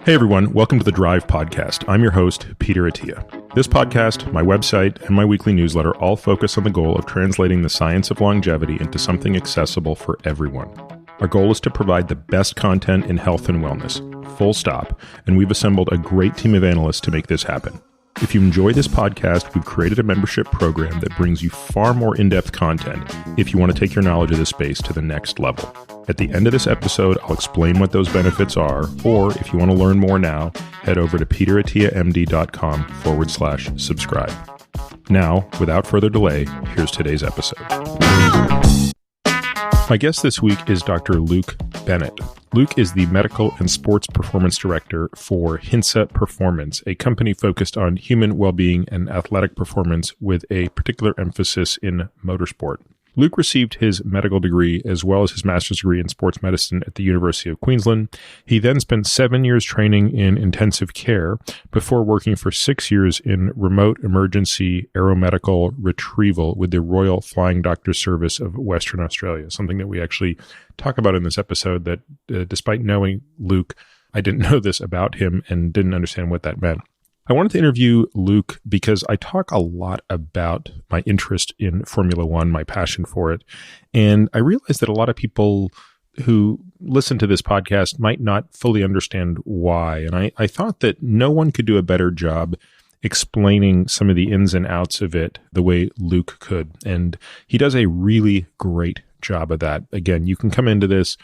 Hey everyone, welcome to the Drive Podcast. I'm your host, Peter Attia. This podcast, my website, and my weekly newsletter all focus on the goal of translating the science of longevity into something accessible for everyone. Our goal is to provide the best content in health and wellness, full stop, and we've assembled a great team of analysts to make this happen. If you enjoy this podcast, we've created a membership program that brings you far more in-depth content if you want to take your knowledge of the space to the next level. At the end of this episode, I'll explain what those benefits are, or if you want to learn more now, head over to peterattiamd.com/subscribe. Now, without further delay, here's today's episode. My guest this week is Dr. Luke Bennett. Luke is the Medical and Sports Performance Director for Hintsa Performance, a company focused on human well-being and athletic performance with a particular emphasis in motorsport. Luke received his medical degree as well as his master's degree in sports medicine at the University of Queensland. He then spent 7 years training in intensive care before working for 6 years in remote emergency aeromedical retrieval with the Royal Flying Doctor Service of Western Australia, something that we actually talk about in this episode that despite knowing Luke, I didn't know this about him and didn't understand what that meant. I wanted to interview Luke because I talk a lot about my interest in Formula One, my passion for it. And I realized that a lot of people who listen to this podcast might not fully understand why. And I thought that no one could do a better job explaining some of the ins and outs of it the way Luke could. And he does a really great job of that. Again, you can come into this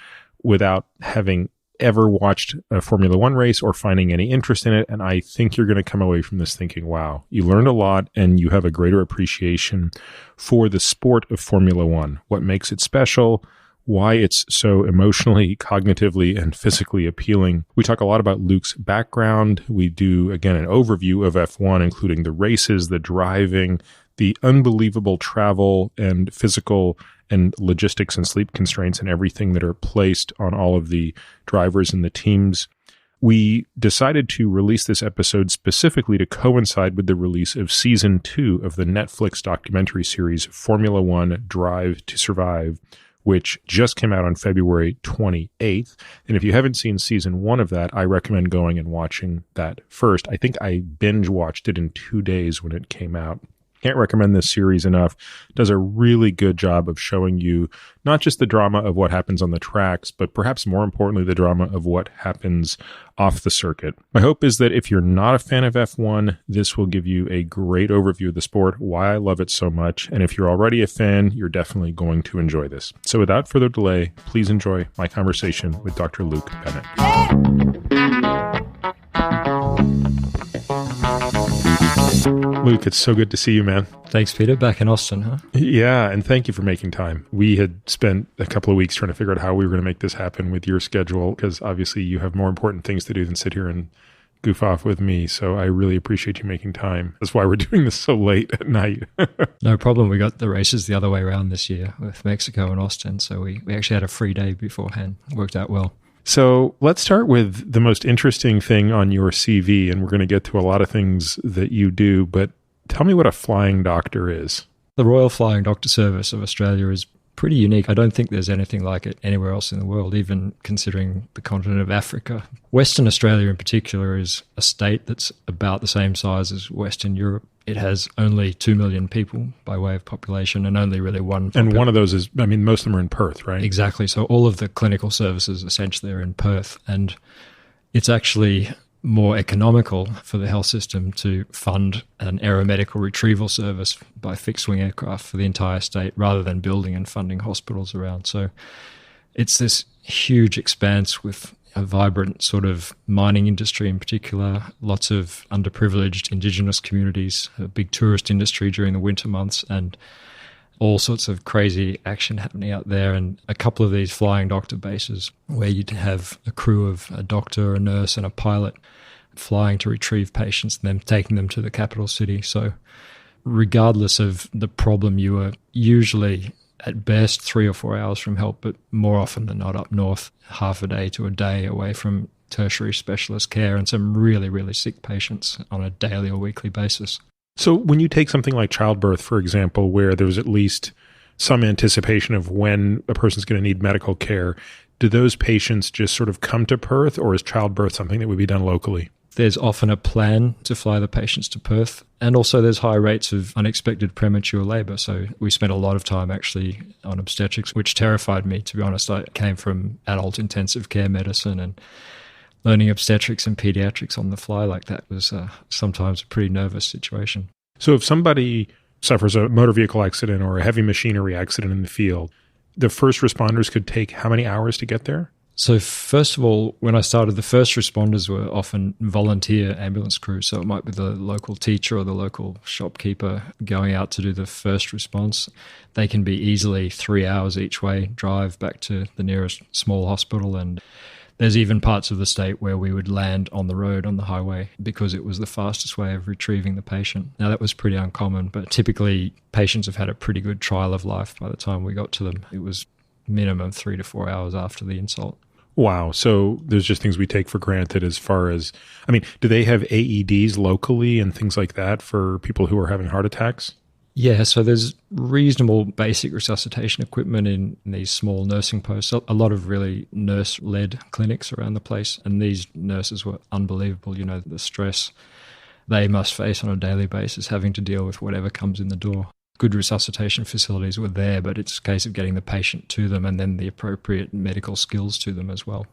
without having ever watched a Formula One race or finding any interest in it. And I think you're going to come away from this thinking, wow, you learned a lot and you have a greater appreciation for the sport of Formula One, what makes it special, why it's so emotionally, cognitively, and physically appealing. We talk a lot about Luke's background. We do, again, an overview of F1, including the races, the driving, the unbelievable travel and physical and logistics and sleep constraints and everything that are placed on all of the drivers and the teams. We decided to release this episode specifically to coincide with the release of season 2 of the Netflix documentary series Formula One Drive to Survive, which just came out on February 28th. And if you haven't seen season 1 of that, I recommend going and watching that first. I think I binge watched it in 2 days when it came out. Can't recommend this series enough. Does a really good job of showing you not just the drama of what happens on the tracks, but perhaps more importantly, the drama of what happens off the circuit. My hope is that if you're not a fan of F1, this will give you a great overview of the sport, why I love it so much. And if you're already a fan, you're definitely going to enjoy this. So without further delay, please enjoy my conversation with Dr. Luke Bennett. Luke, it's so good to see you, man. Thanks, Peter. Back in Austin, huh? Yeah, and thank you for making time. We had spent a couple of weeks trying to figure out how we were going to make this happen with your schedule, because obviously you have more important things to do than sit here and goof off with me. So I really appreciate you making time. That's why we're doing this so late at night. No problem. We got the races the other way around this year with Mexico and Austin. So we actually had a free day beforehand. Worked out well. So let's start with the most interesting thing on your CV, and we're going to get to a lot of things that you do, but tell me what a flying doctor is. The Royal Flying Doctor Service of Australia is pretty unique. I don't think there's anything like it anywhere else in the world, even considering the continent of Africa. Western Australia in particular is a state that's about the same size as Western Europe. It has only 2 million people by way of population and only really one. And one of those is, I mean, most of them are in Perth, right? Exactly. So all of the clinical services essentially are in Perth. And it's actually more economical for the health system to fund an aeromedical retrieval service by fixed-wing aircraft for the entire state rather than building and funding hospitals around. So it's this huge expanse with a vibrant sort of mining industry in particular, lots of underprivileged indigenous communities, a big tourist industry during the winter months, and all sorts of crazy action happening out there. And a couple of these flying doctor bases where you'd have a crew of a doctor, a nurse, and a pilot flying to retrieve patients and then taking them to the capital city. So regardless of the problem, you were usually at best 3 or 4 hours from help, but more often than not up north, half a day to a day away from tertiary specialist care and some really, really sick patients on a daily or weekly basis. So when you take something like childbirth, for example, where there's at least some anticipation of when a person's going to need medical care. Do those patients just sort of come to Perth, or is childbirth something that would be done locally? There's often a plan to fly the patients to Perth, and also there's high rates of unexpected premature labour. So we spent a lot of time actually on obstetrics, which terrified me, to be honest. I came from adult intensive care medicine, and learning obstetrics and paediatrics on the fly like that was sometimes a pretty nervous situation. So if somebody suffers a motor vehicle accident or a heavy machinery accident in the field, the first responders could take how many hours to get there? So first of all, when I started, the first responders were often volunteer ambulance crews. So it might be the local teacher or the local shopkeeper going out to do the first response. They can be easily 3 hours each way drive back to the nearest small hospital. And there's even parts of the state where we would land on the road, on the highway, because it was the fastest way of retrieving the patient. Now, that was pretty uncommon, but typically patients have had a pretty good trial of life by the time we got to them. It was minimum 3 to 4 hours after the insult. Wow. So there's just things we take for granted as far as, I mean, do they have AEDs locally and things like that for people who are having heart attacks? Yeah, so there's reasonable basic resuscitation equipment in these small nursing posts, a lot of really nurse-led clinics around the place, and these nurses were unbelievable. You know, the stress they must face on a daily basis, having to deal with whatever comes in the door. Good resuscitation facilities were there, but it's a case of getting the patient to them and then the appropriate medical skills to them as well.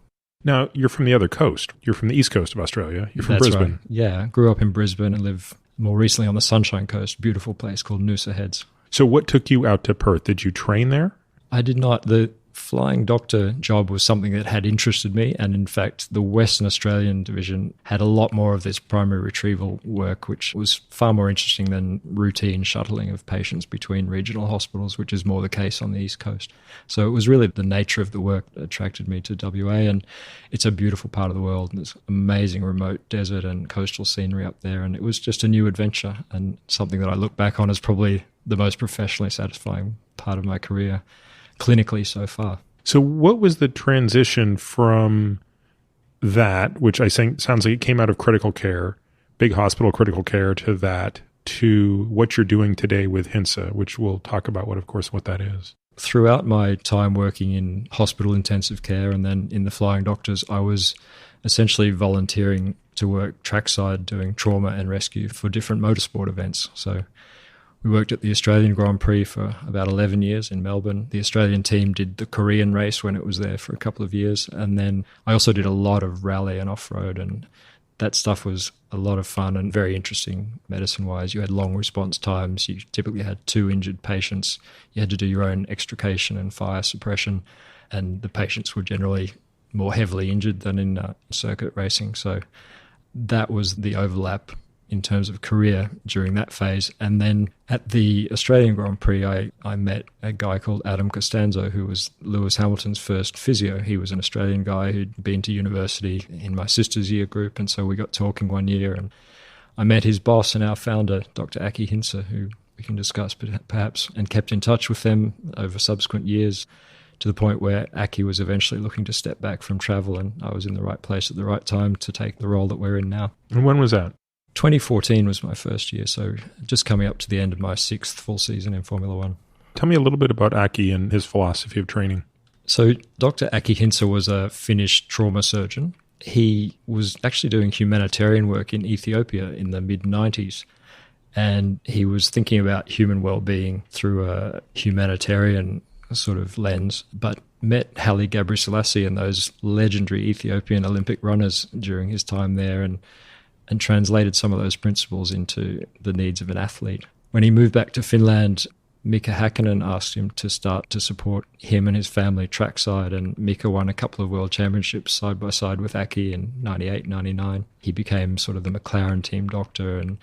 Now, you're from the other coast. You're from the east coast of Australia. You're from That's Brisbane. Right. Yeah, grew up in Brisbane and live more recently on the Sunshine Coast, beautiful place called Noosa Heads. So what took you out to Perth? Did you train there? I did not. The flying doctor job was something that had interested me, and in fact the Western Australian division had a lot more of this primary retrieval work, which was far more interesting than routine shuttling of patients between regional hospitals, which is more the case on the East Coast. So it was really the nature of the work that attracted me to WA, and it's a beautiful part of the world, and there's amazing remote desert and coastal scenery up there, and it was just a new adventure and something that I look back on as probably the most professionally satisfying part of my career clinically so far. So what was the transition from that, which I think sounds like it came out of critical care, big hospital critical care, to that, to what you're doing today with Hintsa, which we'll talk about what that is. Throughout my time working in hospital intensive care and then in the Flying Doctors, I was essentially volunteering to work trackside doing trauma and rescue for different motorsport events. So we worked at the Australian Grand Prix for about 11 years in Melbourne. The Australian team did the Korean race when it was there for a couple of years. And then I also did a lot of rally and off-road, and that stuff was a lot of fun and very interesting medicine-wise. You had long response times. You typically had 2 injured patients. You had to do your own extrication and fire suppression, and the patients were generally more heavily injured than in circuit racing. So that was the overlap in terms of career during that phase. And then at the Australian Grand Prix, I met a guy called Adam Costanzo, who was Lewis Hamilton's first physio. He was an Australian guy who'd been to university in my sister's year group, and so we got talking one year, and I met his boss and our founder, Dr. Aki Hintsa, who we can discuss perhaps, and kept in touch with them over subsequent years, to the point where Aki was eventually looking to step back from travel, and I was in the right place at the right time to take the role that we're in now. And when was that? 2014 was my first year, so just coming up to the end of my 6th full season in Formula One. Tell me a little bit about Aki and his philosophy of training. So Dr. Aki Hintsa was a Finnish trauma surgeon. He was actually doing humanitarian work in Ethiopia in the mid-90s, and he was thinking about human well-being through a humanitarian sort of lens, but met Haile Gebrselassie and those legendary Ethiopian Olympic runners during his time there, and translated some of those principles into the needs of an athlete. When he moved back to Finland, Mika Häkkinen asked him to start to support him and his family trackside, and Mika won a couple of world championships side by side with Aki in 98, 99. He became sort of the McLaren team doctor, and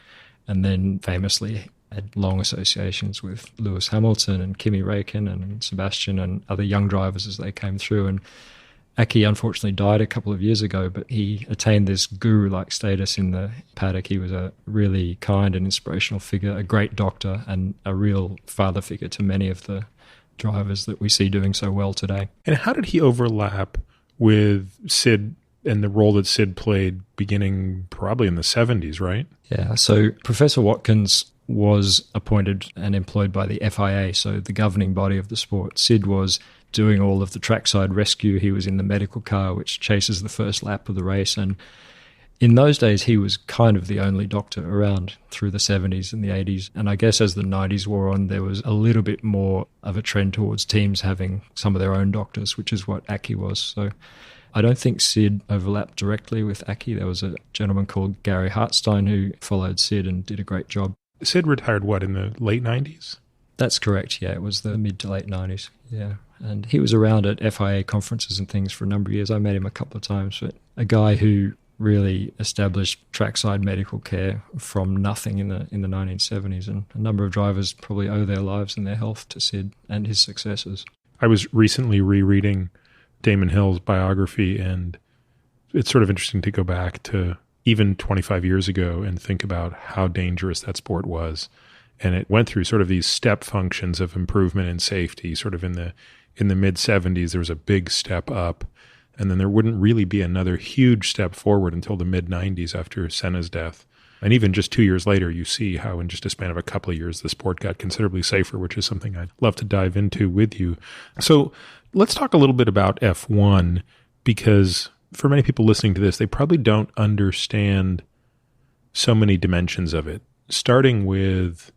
then famously had long associations with Lewis Hamilton and Kimi Räikkönen and Sebastian and other young drivers as they came through. And Aki unfortunately died a couple of years ago, but he attained this guru-like status in the paddock. He was a really kind and inspirational figure, a great doctor, and a real father figure to many of the drivers that we see doing so well today. And how did he overlap with Sid and the role that Sid played beginning probably in the 70s, right? Yeah, so Professor Watkins was appointed and employed by the FIA, so the governing body of the sport. Sid was doing all of the trackside rescue. He was in the medical car, which chases the first lap of the race. And in those days, he was kind of the only doctor around through the 70s and the 80s. And I guess as the 90s wore on, there was a little bit more of a trend towards teams having some of their own doctors, which is what Aki was. So I don't think Sid overlapped directly with Aki. There was a gentleman called Gary Hartstein who followed Sid and did a great job. Sid retired, what, in the late 90s? That's correct, yeah. It was the mid to late 90s, yeah. And he was around at FIA conferences and things for a number of years. I met him a couple of times, but a guy who really established trackside medical care from nothing in the 1970s. And a number of drivers probably owe their lives and their health to Sid and his successors. I was recently rereading Damon Hill's biography, and it's sort of interesting to go back to even 25 years ago and think about how dangerous that sport was. And it went through sort of these step functions of improvement in safety. Sort of in the mid-70s, there was a big step up, and then there wouldn't really be another huge step forward until the mid-90s after Senna's death. And even just 2 years later, you see how in just a span of a couple of years, the sport got considerably safer, which is something I'd love to dive into with you. So let's talk a little bit about F1, because for many people listening to this, they probably don't understand so many dimensions of it, starting with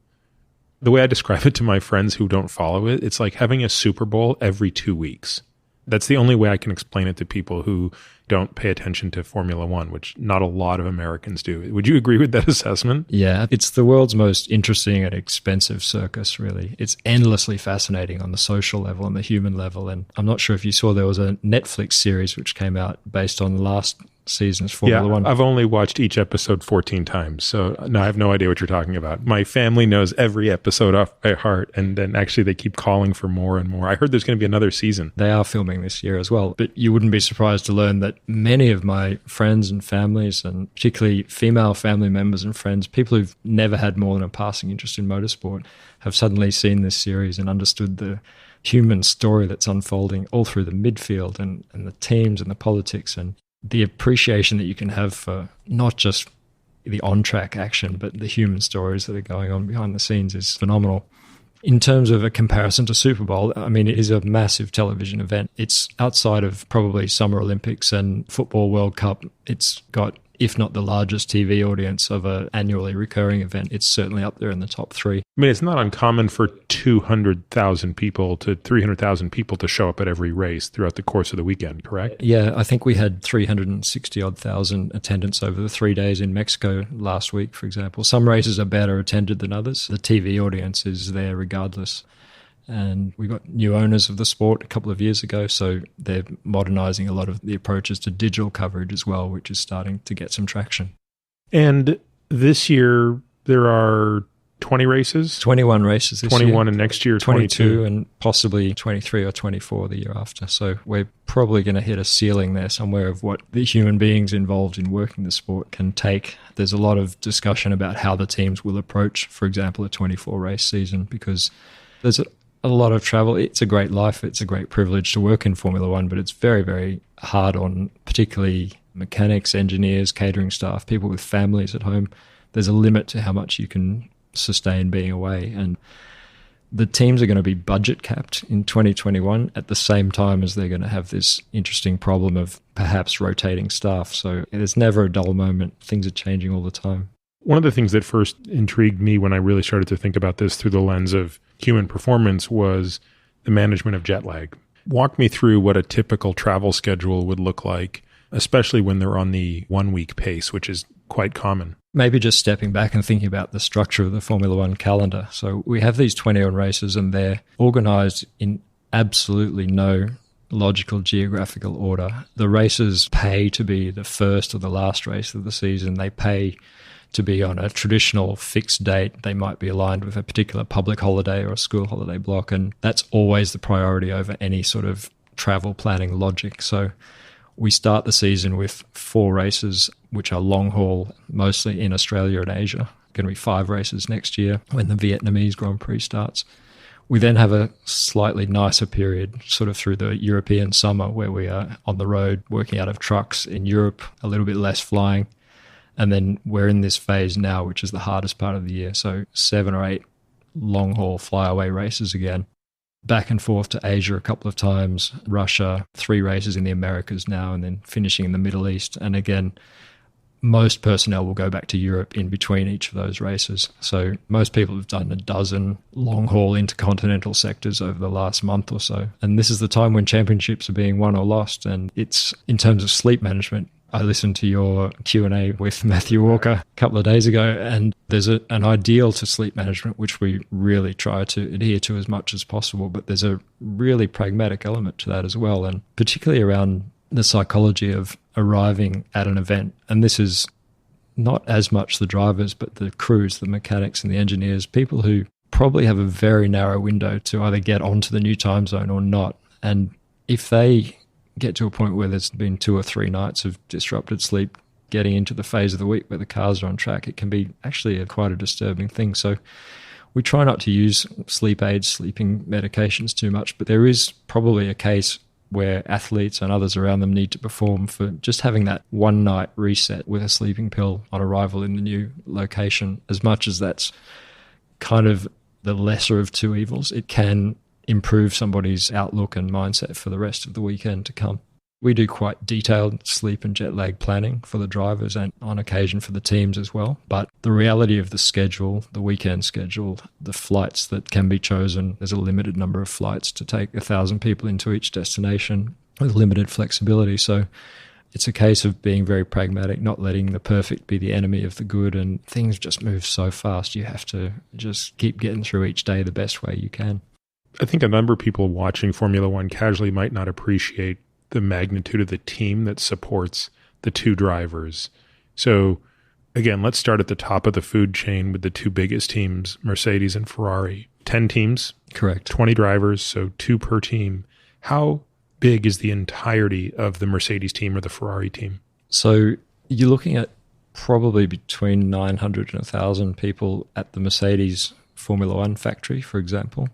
the way I describe it to my friends who don't follow it. It's like having a Super Bowl every 2 weeks. That's the only way I can explain it to people who don't pay attention to Formula One, which not a lot of Americans do. Would you agree with that assessment? Yeah, it's the world's most interesting and expensive circus, really. It's endlessly fascinating on the social level and the human level. And I'm not sure if you saw, there was a Netflix series which came out based on last season's Formula One. I've only watched each episode 14 times, so no, I have no idea what you're talking about. My family knows every episode off by heart, and then actually they keep calling for more and more. I heard there's going to be another season. They are filming this year as well, but you wouldn't be surprised to learn that many of my friends and families, and particularly female family members and friends, people who've never had more than a passing interest in motorsport, have suddenly seen this series and understood the human story that's unfolding all through the midfield and the teams and the politics, and the appreciation that you can have for not just the on-track action, but the human stories that are going on behind the scenes is phenomenal. In terms of a comparison to Super Bowl, I mean, it is a massive television event. It's outside of probably Summer Olympics and Football World Cup. It's got, if not the largest TV audience of an annually recurring event, it's certainly up there in the top three. I mean, it's not uncommon for 200,000 people to 300,000 people to show up at every race throughout the course of the weekend, correct? Yeah, I think we had 360-odd thousand attendance over the 3 days in Mexico last week, for example. Some races are better attended than others. The TV audience is there regardless. And we got new owners of the sport a couple of years ago, so they're modernizing a lot of the approaches to digital coverage as well, which is starting to get some traction. And this year, there are 20 races? 21 races this 21 year. 21, and next year 22, and possibly 23 or 24 the year after. So we're probably going to hit a ceiling there somewhere of what the human beings involved in working the sport can take. There's a lot of discussion about how the teams will approach, for example, a 24-race season, because there's a lot of travel. It's a great life. It's a great privilege to work in Formula One, but it's very, very hard on particularly mechanics, engineers, catering staff, people with families at home. There's a limit to how much you can sustain being away. And the teams are going to be budget capped in 2021 at the same time as they're going to have this interesting problem of perhaps rotating staff. So there's never a dull moment. Things are changing all the time. One of the things that first intrigued me when I really started to think about this through the lens of human performance was the management of jet lag. Walk me through what a typical travel schedule would look like, especially when they're on the 1 week pace, which is quite common. Maybe just stepping back and thinking about the structure of the Formula One calendar. So we have these 21 races, and they're organized in absolutely no logical geographical order. The races pay to be the first or the last race of the season. They pay to be on a traditional fixed date. They might be aligned with a particular public holiday or a school holiday block, and that's always the priority over any sort of travel planning logic. So we start the season with 4 races, which are long haul, mostly in Australia and Asia. Going to be 5 races next year when the Vietnamese Grand Prix starts. We then have a slightly nicer period sort of through the European summer where we are on the road working out of trucks in Europe, a little bit less flying. And then we're in this phase now, which is the hardest part of the year. So 7 or 8 long-haul flyaway races again. Back and forth to Asia a couple of times, Russia, 3 races in the Americas now, and then finishing in the Middle East. And again, most personnel will go back to Europe in between each of those races. So most people have done a dozen long-haul intercontinental sectors over the last month or so. And this is the time when championships are being won or lost. And it's, in terms of sleep management, I listened to your Q&A with Matthew Walker a couple of days ago, and there's an ideal to sleep management, which we really try to adhere to as much as possible. But there's a really pragmatic element to that as well, and particularly around the psychology of arriving at an event. And this is not as much the drivers, but the crews, the mechanics and the engineers, people who probably have a very narrow window to either get onto the new time zone or not. And if they get to a point where there's been 2 or 3 nights of disrupted sleep, getting into the phase of the week where the cars are on track, it can be actually quite a disturbing thing. So we try not to use sleep aids, sleeping medications too much, but there is probably a case where athletes and others around them need to perform for just having that one night reset with a sleeping pill on arrival in the new location. As much as that's kind of the lesser of two evils, it can improve somebody's outlook and mindset for the rest of the weekend to come. We do quite detailed sleep and jet lag planning for the drivers and on occasion for the teams as well. But the reality of the schedule, the weekend schedule, the flights that can be chosen, there's a limited number of flights to take 1,000 people into each destination with limited flexibility. So it's a case of being very pragmatic, not letting the perfect be the enemy of the good, and things just move so fast. You have to just keep getting through each day the best way you can. I think a number of people watching Formula One casually might not appreciate the magnitude of the team that supports the 2 drivers. So again, let's start at the top of the food chain with the 2 biggest teams, Mercedes and Ferrari. 10 teams. Correct. 20 drivers, so 2 per team. How big is the entirety of the Mercedes team or the Ferrari team? So you're looking at probably between 900 and 1,000 people at the Mercedes Formula One factory, for example.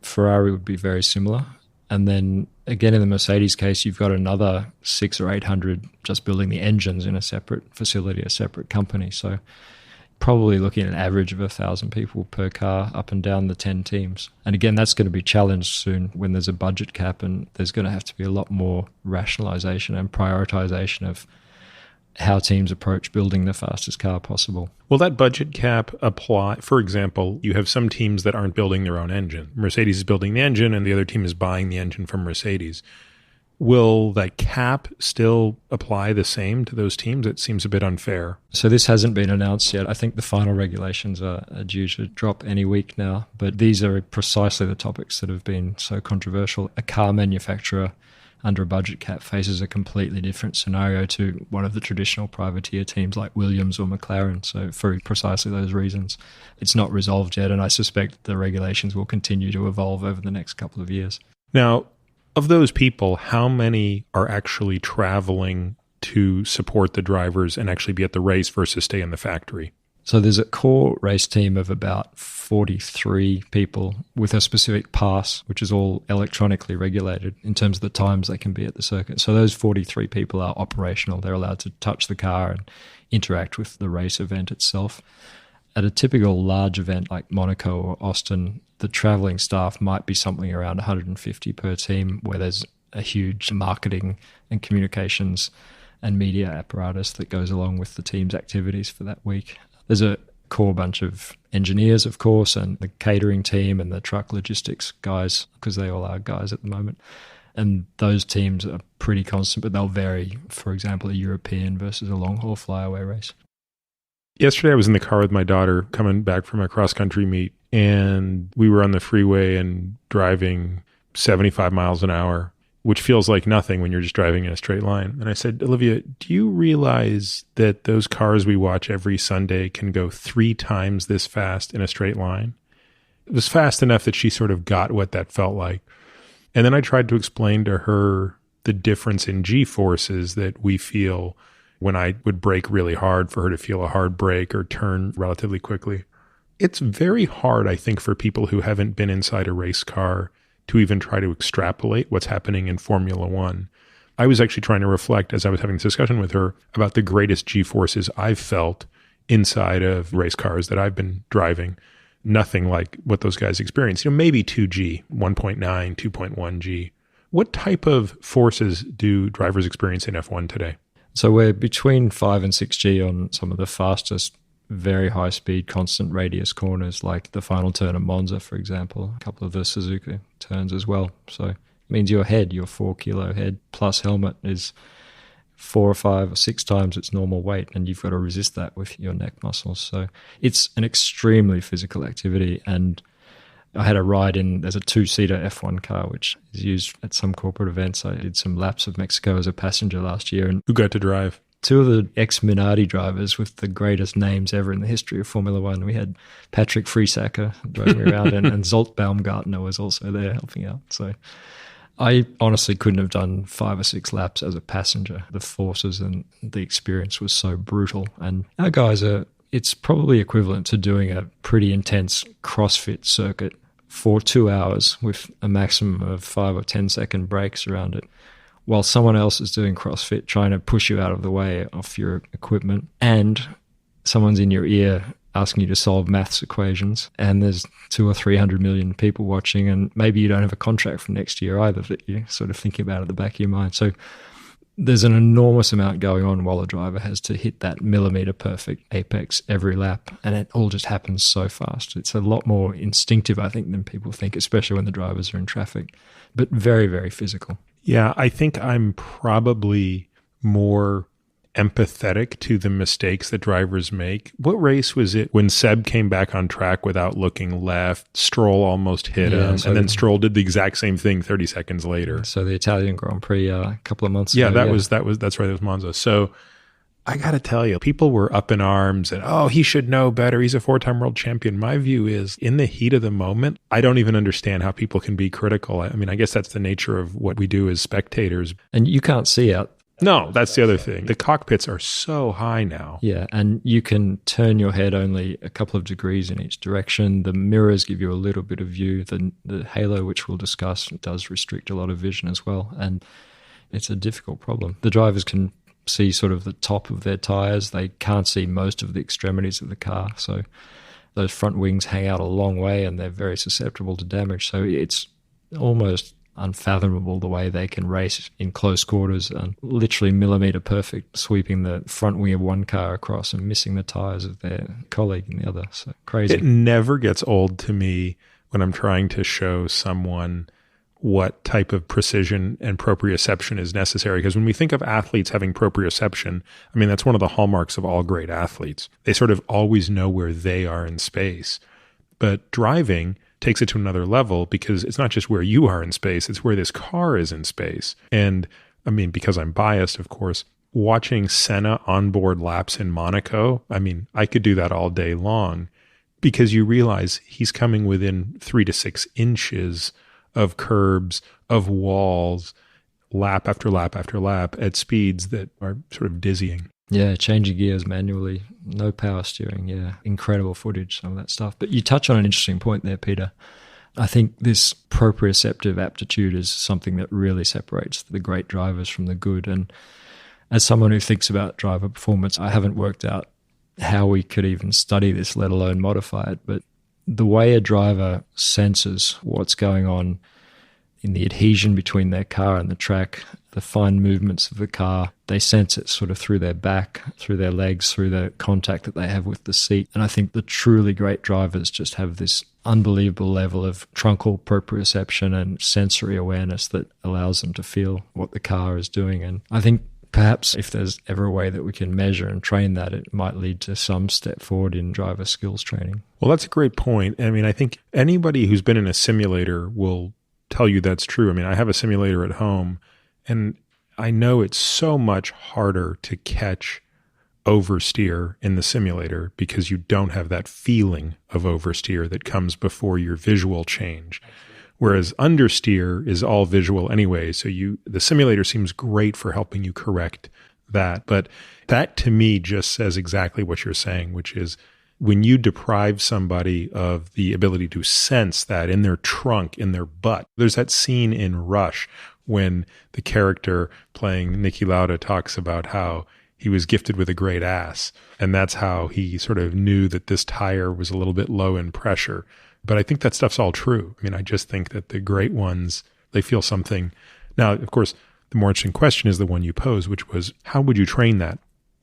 Ferrari would be very similar. And then again, in the Mercedes case, you've got another 600 or 800 just building the engines in a separate facility, a separate company. So probably looking at an average of 1,000 people per car up and down the 10 teams. And again, that's going to be challenged soon when there's a budget cap, and there's going to have to be a lot more rationalization and prioritization of how teams approach building the fastest car possible. Will that budget cap apply? For example, you have some teams that aren't building their own engine. Mercedes is building the engine and the other team is buying the engine from Mercedes. Will that cap still apply the same to those teams? It seems a bit unfair. So this hasn't been announced yet. I think the final regulations are due to drop any week now, but these are precisely the topics that have been so controversial. A car manufacturer under a budget cap faces a completely different scenario to one of the traditional privateer teams like Williams or McLaren. So for precisely those reasons, it's not resolved yet, and I suspect the regulations will continue to evolve over the next couple of years. Now, of those people, how many are actually traveling to support the drivers and actually be at the race versus stay in the factory? So there's a core race team of about 43 people with a specific pass, which is all electronically regulated in terms of the times they can be at the circuit. So those 43 people are operational. They're allowed to touch the car and interact with the race event itself. At a typical large event like Monaco or Austin, the traveling staff might be something around 150 per team, where there's a huge marketing and communications and media apparatus that goes along with the team's activities for that week. There's a core bunch of engineers, of course, and the catering team and the truck logistics guys, because they all are guys at the moment. And those teams are pretty constant, but they'll vary, for example, a European versus a long-haul flyaway race. Yesterday, I was in the car with my daughter coming back from a cross-country meet, and we were on the freeway and driving 75 miles an hour, which feels like nothing when you're just driving in a straight line. And I said, Olivia, do you realize that those cars we watch every Sunday can go 3 times this fast in a straight line? It was fast enough that she sort of got what that felt like. And then I tried to explain to her the difference in G-forces that we feel when I would brake really hard for her to feel a hard brake or turn relatively quickly. It's very hard, I think, for people who haven't been inside a race car to even try to extrapolate what's happening in Formula One. I was actually trying to reflect as I was having this discussion with her about the greatest G-forces I've felt inside of race cars that I've been driving. Nothing like what those guys experience. Maybe 2G, 1.9, 2.1G. What type of forces do drivers experience in F1 today? So we're between 5 and 6G on some of the fastest, very high speed, constant radius corners, like the final turn of Monza, for example, a couple of the Suzuka turns as well. So it means your head, your 4 kilo head plus helmet is 4 or 5 or 6 times its normal weight, and you've got to resist that with your neck muscles. So it's an extremely physical activity. And I had a ride in, there's a 2-seater F1 car, which is used at some corporate events. I did some laps of Mexico as a passenger last year. And who got to drive? 2 of the ex-Minardi drivers with the greatest names ever in the history of Formula One. We had Patrick Friesacker driving me around, and Zolt Baumgartner was also there helping out. So I honestly couldn't have done 5 or 6 laps as a passenger. The forces and the experience was so brutal. And our guys it's probably equivalent to doing a pretty intense CrossFit circuit for 2 hours with a maximum of 5 or 10 second breaks around it, while someone else is doing CrossFit trying to push you out of the way of your equipment, and someone's in your ear asking you to solve maths equations, and there's 200 or 300 million people watching, and maybe you don't have a contract for next year either that you're sort of thinking about at the back of your mind. So there's an enormous amount going on while a driver has to hit that millimeter perfect apex every lap, and it all just happens so fast. It's a lot more instinctive, I think, than people think, especially when the drivers are in traffic, but very, very physical. Yeah, I think I'm probably more empathetic to the mistakes that drivers make. What race was it when Seb came back on track without looking left? Stroll almost hit him, and then Stroll did the exact same thing 30 seconds later. So the Italian Grand Prix a couple of months ago. Yeah, that's right, it was Monza. So I got to tell you, people were up in arms and, oh, he should know better. He's a 4-time world champion. My view is, in the heat of the moment, I don't even understand how people can be critical. I mean, I guess that's the nature of what we do as spectators. And you can't see out. No, that's the other thing. The cockpits are so high now. Yeah, and you can turn your head only a couple of degrees in each direction. The mirrors give you a little bit of view. The halo, which we'll discuss, does restrict a lot of vision as well. And it's a difficult problem. The drivers can see sort of the top of their tires. They can't see most of the extremities of the car. So those front wings hang out a long way, and they're very susceptible to damage. So it's almost unfathomable the way they can race in close quarters and literally millimeter perfect, sweeping the front wing of one car across and missing the tires of their colleague in the other. So crazy. It never gets old to me when I'm trying to show someone what type of precision and proprioception is necessary. Because when we think of athletes having proprioception, I mean, that's one of the hallmarks of all great athletes. They sort of always know where they are in space. But driving takes it to another level, because it's not just where you are in space, it's where this car is in space. And I mean, because I'm biased, of course, watching Senna onboard laps in Monaco, I mean, I could do that all day long, because you realize he's coming within 3 to 6 inches of curbs, of walls, lap after lap after lap at speeds that are sort of dizzying. Yeah, changing gears manually, no power steering. Yeah, incredible footage, some of that stuff. But you touch on an interesting point there, Peter. I think this proprioceptive aptitude is something that really separates the great drivers from the good. And as someone who thinks about driver performance, I haven't worked out how we could even study this, let alone modify it. But the way a driver senses what's going on in the adhesion between their car and the track, the fine movements of the car, they sense it sort of through their back, through their legs, through the contact that they have with the seat. And I think the truly great drivers just have this unbelievable level of truncal proprioception and sensory awareness that allows them to feel what the car is doing. And I think perhaps if there's ever a way that we can measure and train that, it might lead to some step forward in driver skills training. Well, that's a great point. I mean, I think anybody who's been in a simulator will tell you that's true. I mean, I have a simulator at home, and I know it's so much harder to catch oversteer in the simulator because you don't have that feeling of oversteer that comes before your visual change. Whereas understeer is all visual anyway. So the simulator seems great for helping you correct that. But that to me just says exactly what you're saying, which is when you deprive somebody of the ability to sense that in their trunk, in their butt. There's that scene in Rush when the character playing Niki Lauda talks about how he was gifted with a great ass. And that's how he sort of knew that this tire was a little bit low in pressure. But I think that stuff's all true. I mean, I just think that the great ones, they feel something. Now, of course, the more interesting question is the one you posed, which was, how would you train that?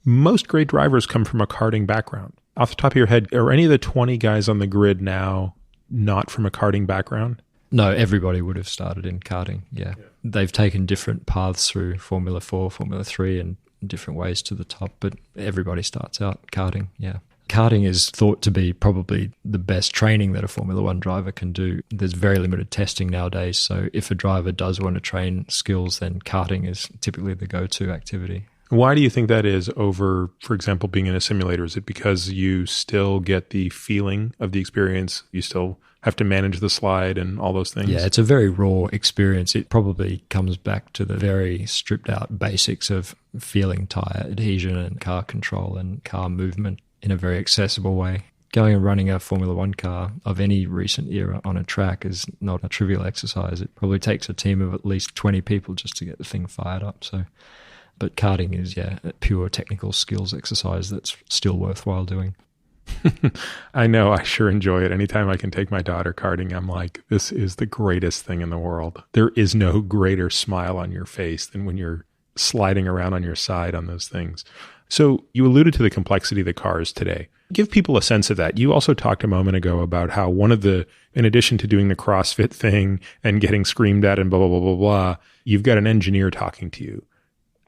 Most great drivers come from a karting background. Off the top of your head, are any of the 20 guys on the grid now not from a karting background? No, everybody would have started in karting, yeah. They've taken different paths through Formula 4, Formula 3, and different ways to the top, but everybody starts out karting, yeah. Karting is thought to be probably the best training that a Formula One driver can do. There's very limited testing nowadays, so if a driver does want to train skills, then karting is typically the go-to activity. Why do you think that is over, for example, being in a simulator? Is it because you still get the feeling of the experience? You still have to manage the slide and all those things? Yeah, it's a very raw experience. It probably comes back to the very stripped out basics of feeling tire adhesion and car control and car movement in a very accessible way. Going and running a Formula One car of any recent era on a track is not a trivial exercise. It probably takes a team of at least 20 people just to get the thing fired up. But karting is, a pure technical skills exercise that's still worthwhile doing. I know. I sure enjoy it. Anytime I can take my daughter karting, I'm like, this is the greatest thing in the world. There is no greater smile on your face than when you're sliding around on your side on those things. So you alluded to the complexity of the cars today. Give people a sense of that. You also talked a moment ago about how in addition to doing the CrossFit thing and getting screamed at and blah, blah, blah, blah, blah, you've got an engineer talking to you.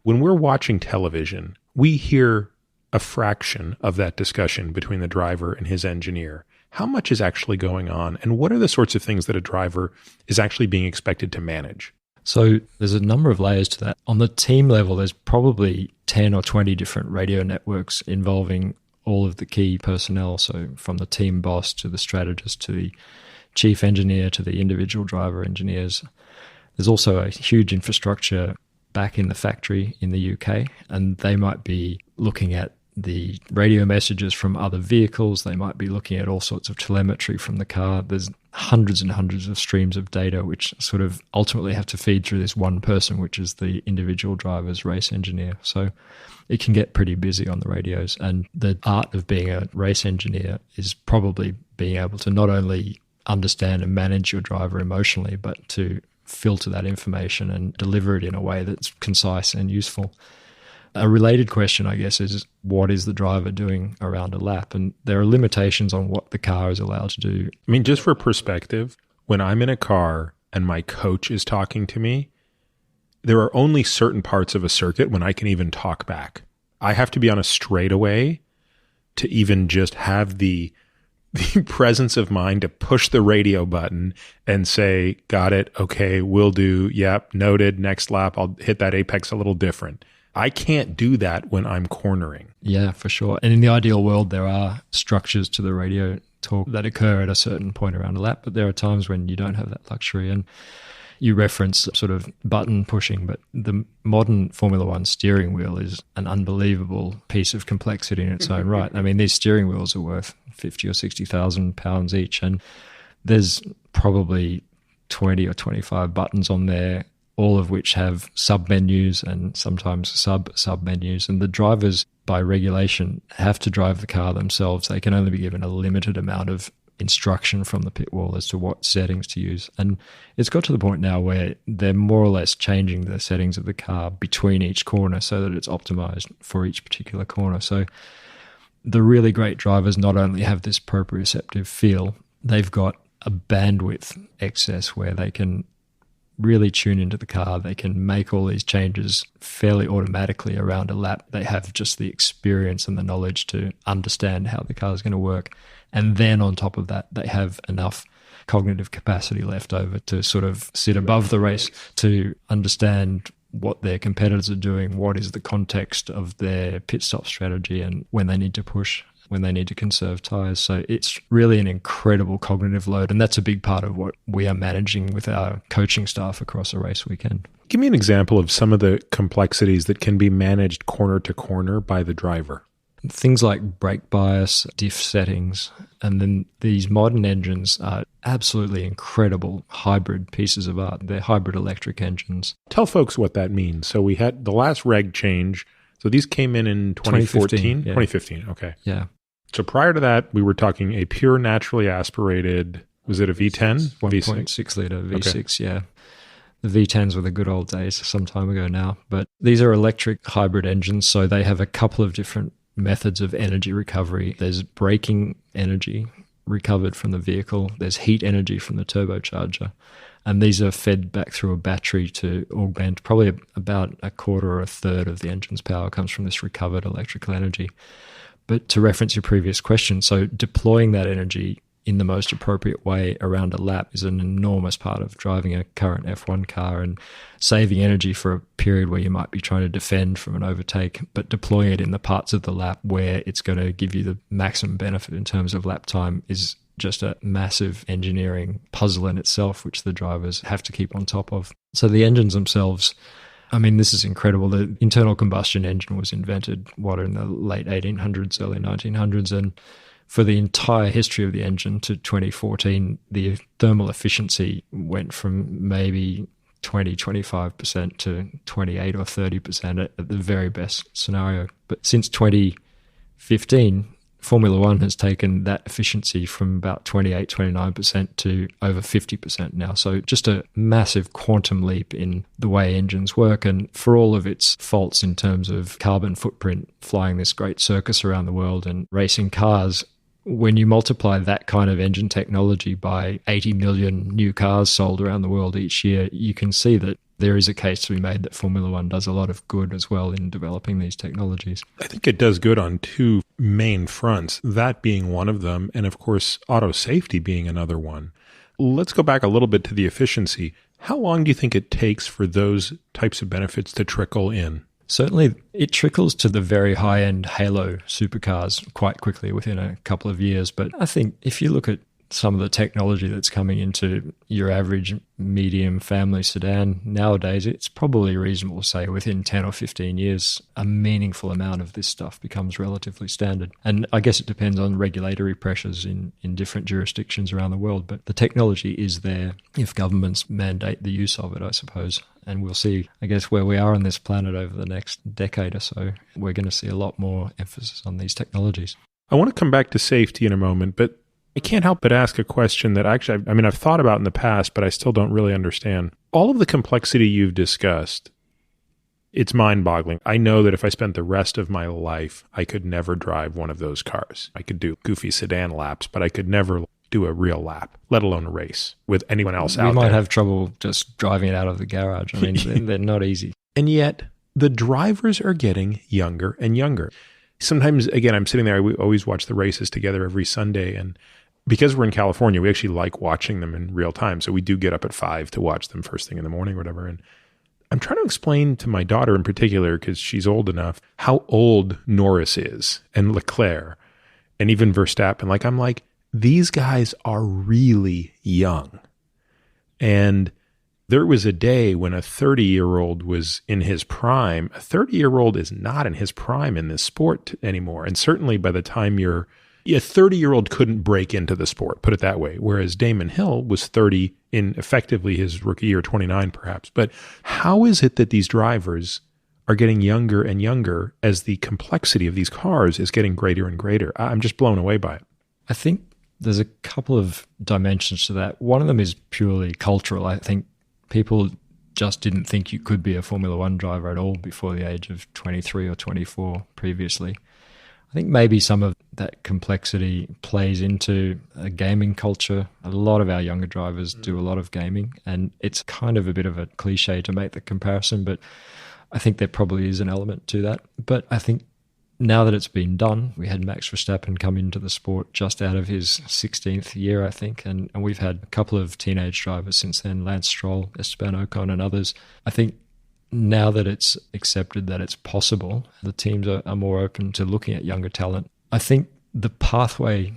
When we're watching television, we hear a fraction of that discussion between the driver and his engineer. How much is actually going on? And what are the sorts of things that a driver is actually being expected to manage? So there's a number of layers to that. On the team level, there's probably 10 or 20 different radio networks involving all of the key personnel. So from the team boss to the strategist to the chief engineer to the individual driver engineers. There's also a huge infrastructure back in the factory in the UK, and they might be looking at the radio messages from other vehicles. They might be looking at all sorts of telemetry from the car. There's hundreds and hundreds of streams of data which sort of ultimately have to feed through this one person, which is the individual driver's race engineer. So it can get pretty busy on the radios. And the art of being a race engineer is probably being able to not only understand and manage your driver emotionally, but to filter that information and deliver it in a way that's concise and useful. A related question, I guess, is what is the driver doing around a lap? And there are limitations on what the car is allowed to do. I mean, just for perspective, when I'm in a car and my coach is talking to me, there are only certain parts of a circuit when I can even talk back. I have to be on a straightaway to even just have the presence of mind to push the radio button and say, got it, okay, will do, yep, noted, next lap, I'll hit that apex a little different. I can't do that when I'm cornering. Yeah, for sure. And in the ideal world, there are structures to the radio talk that occur at a certain point around a lap, but there are times when you don't have that luxury. And you reference sort of button pushing, but the modern Formula One steering wheel is an unbelievable piece of complexity in its own right. I mean, these steering wheels are worth 50 or 60,000 pounds each, and there's probably 20 or 25 buttons on there, all of which have sub-menus and sometimes sub-menus. And the drivers, by regulation, have to drive the car themselves. They can only be given a limited amount of instruction from the pit wall as to what settings to use. And it's got to the point now where they're more or less changing the settings of the car between each corner so that it's optimized for each particular corner. So the really great drivers not only have this proprioceptive feel, they've got a bandwidth excess where they can really tune into the car. They can make all these changes fairly automatically around a lap. They have just the experience and the knowledge to understand how the car is going to work. And then on top of that, they have enough cognitive capacity left over to sort of sit above the race, to understand what their competitors are doing, what is the context of their pit stop strategy, and when they need to push, when they need to conserve tires. So it's really an incredible cognitive load, and that's a big part of what we are managing with our coaching staff across a race weekend. Give me an example of some of the complexities that can be managed corner to corner by the driver. things like brake bias, diff settings, and then these modern engines are absolutely incredible hybrid pieces of art. They're hybrid electric engines. Tell folks what that means. So we had the last reg change. So these came in 2014? 2015, okay. Yeah. So prior to that, we were talking a pure naturally aspirated, was it a V10? 1.6 litre V6, yeah. The V10s were the good old days some time ago now. But these are electric hybrid engines, so they have a couple of different methods of energy recovery. There's braking energy recovered from the vehicle. There's heat energy from the turbocharger. And these are fed back through a battery to augment. Probably about a quarter or a third of the engine's power comes from this recovered electrical energy. But to reference your previous question, so deploying that energy in the most appropriate way around a lap is an enormous part of driving a current F1 car and saving energy for a period where you might be trying to defend from an overtake, but deploying it in the parts of the lap where it's going to give you the maximum benefit in terms of lap time is just a massive engineering puzzle in itself, which the drivers have to keep on top of. So the engines themselves, I mean, this is incredible. The internal combustion engine was invented, in the late 1800s, early 1900s, and for the entire history of the engine to 2014, the thermal efficiency went from maybe 20-25% to 28 or 30% at the very best scenario. But since 2015, Formula One has taken that efficiency from about 28-29% to over 50% now. So just a massive quantum leap in the way engines work. And for all of its faults in terms of carbon footprint, flying this great circus around the world and racing cars, when you multiply that kind of engine technology by 80 million new cars sold around the world each year, you can see that there is a case to be made that Formula One does a lot of good as well in developing these technologies. I think it does good on two main fronts, that being one of them, and of course, auto safety being another one. Let's go back a little bit to the efficiency. How long do you think it takes for those types of benefits to trickle in? Certainly, it trickles to the very high-end halo supercars quite quickly within a couple of years. But I think if you look at some of the technology that's coming into your average medium family sedan nowadays, it's probably reasonable to say within 10 or 15 years, a meaningful amount of this stuff becomes relatively standard. And I guess it depends on regulatory pressures in different jurisdictions around the world. But the technology is there if governments mandate the use of it, I suppose. And we'll see, I guess, where we are on this planet over the next decade or so. We're going to see a lot more emphasis on these technologies. I want to come back to safety in a moment, but I can't help but ask a question that actually, I've thought about in the past, but I still don't really understand. All of the complexity you've discussed, it's mind-boggling. I know that if I spent the rest of my life, I could never drive one of those cars. I could do goofy sedan laps, but I could never do a real lap, let alone a race with anyone else out there. We might have trouble just driving it out of the garage. I mean, they're not easy. And yet, the drivers are getting younger and younger. Sometimes, again, I'm sitting there, we always watch the races together every Sunday, and because we're in California, we actually like watching them in real time. So we do get up at 5 to watch them first thing in the morning or whatever. And I'm trying to explain to my daughter in particular, because she's old enough, how old Norris is and Leclerc and even Verstappen. I'm like, these guys are really young. And there was a day when a 30-year-old was in his prime. A 30-year-old is not in his prime in this sport anymore. And certainly by the time a 30-year-old couldn't break into the sport, put it that way, whereas Damon Hill was 30 in effectively his rookie year, 29 perhaps. But how is it that these drivers are getting younger and younger as the complexity of these cars is getting greater and greater? I'm just blown away by it. I think there's a couple of dimensions to that. One of them is purely cultural. I think people just didn't think you could be a Formula One driver at all before the age of 23 or 24 previously. I think maybe some of that complexity plays into a gaming culture. A lot of our younger drivers do a lot of gaming, and it's kind of a bit of a cliche to make the comparison, but I think there probably is an element to that. But I think now that it's been done, we had Max Verstappen come into the sport just out of his 16th year, I think, and we've had a couple of teenage drivers since then, Lance Stroll, Esteban Ocon and others. I think now that it's accepted that it's possible, the teams are more open to looking at younger talent. I think the pathway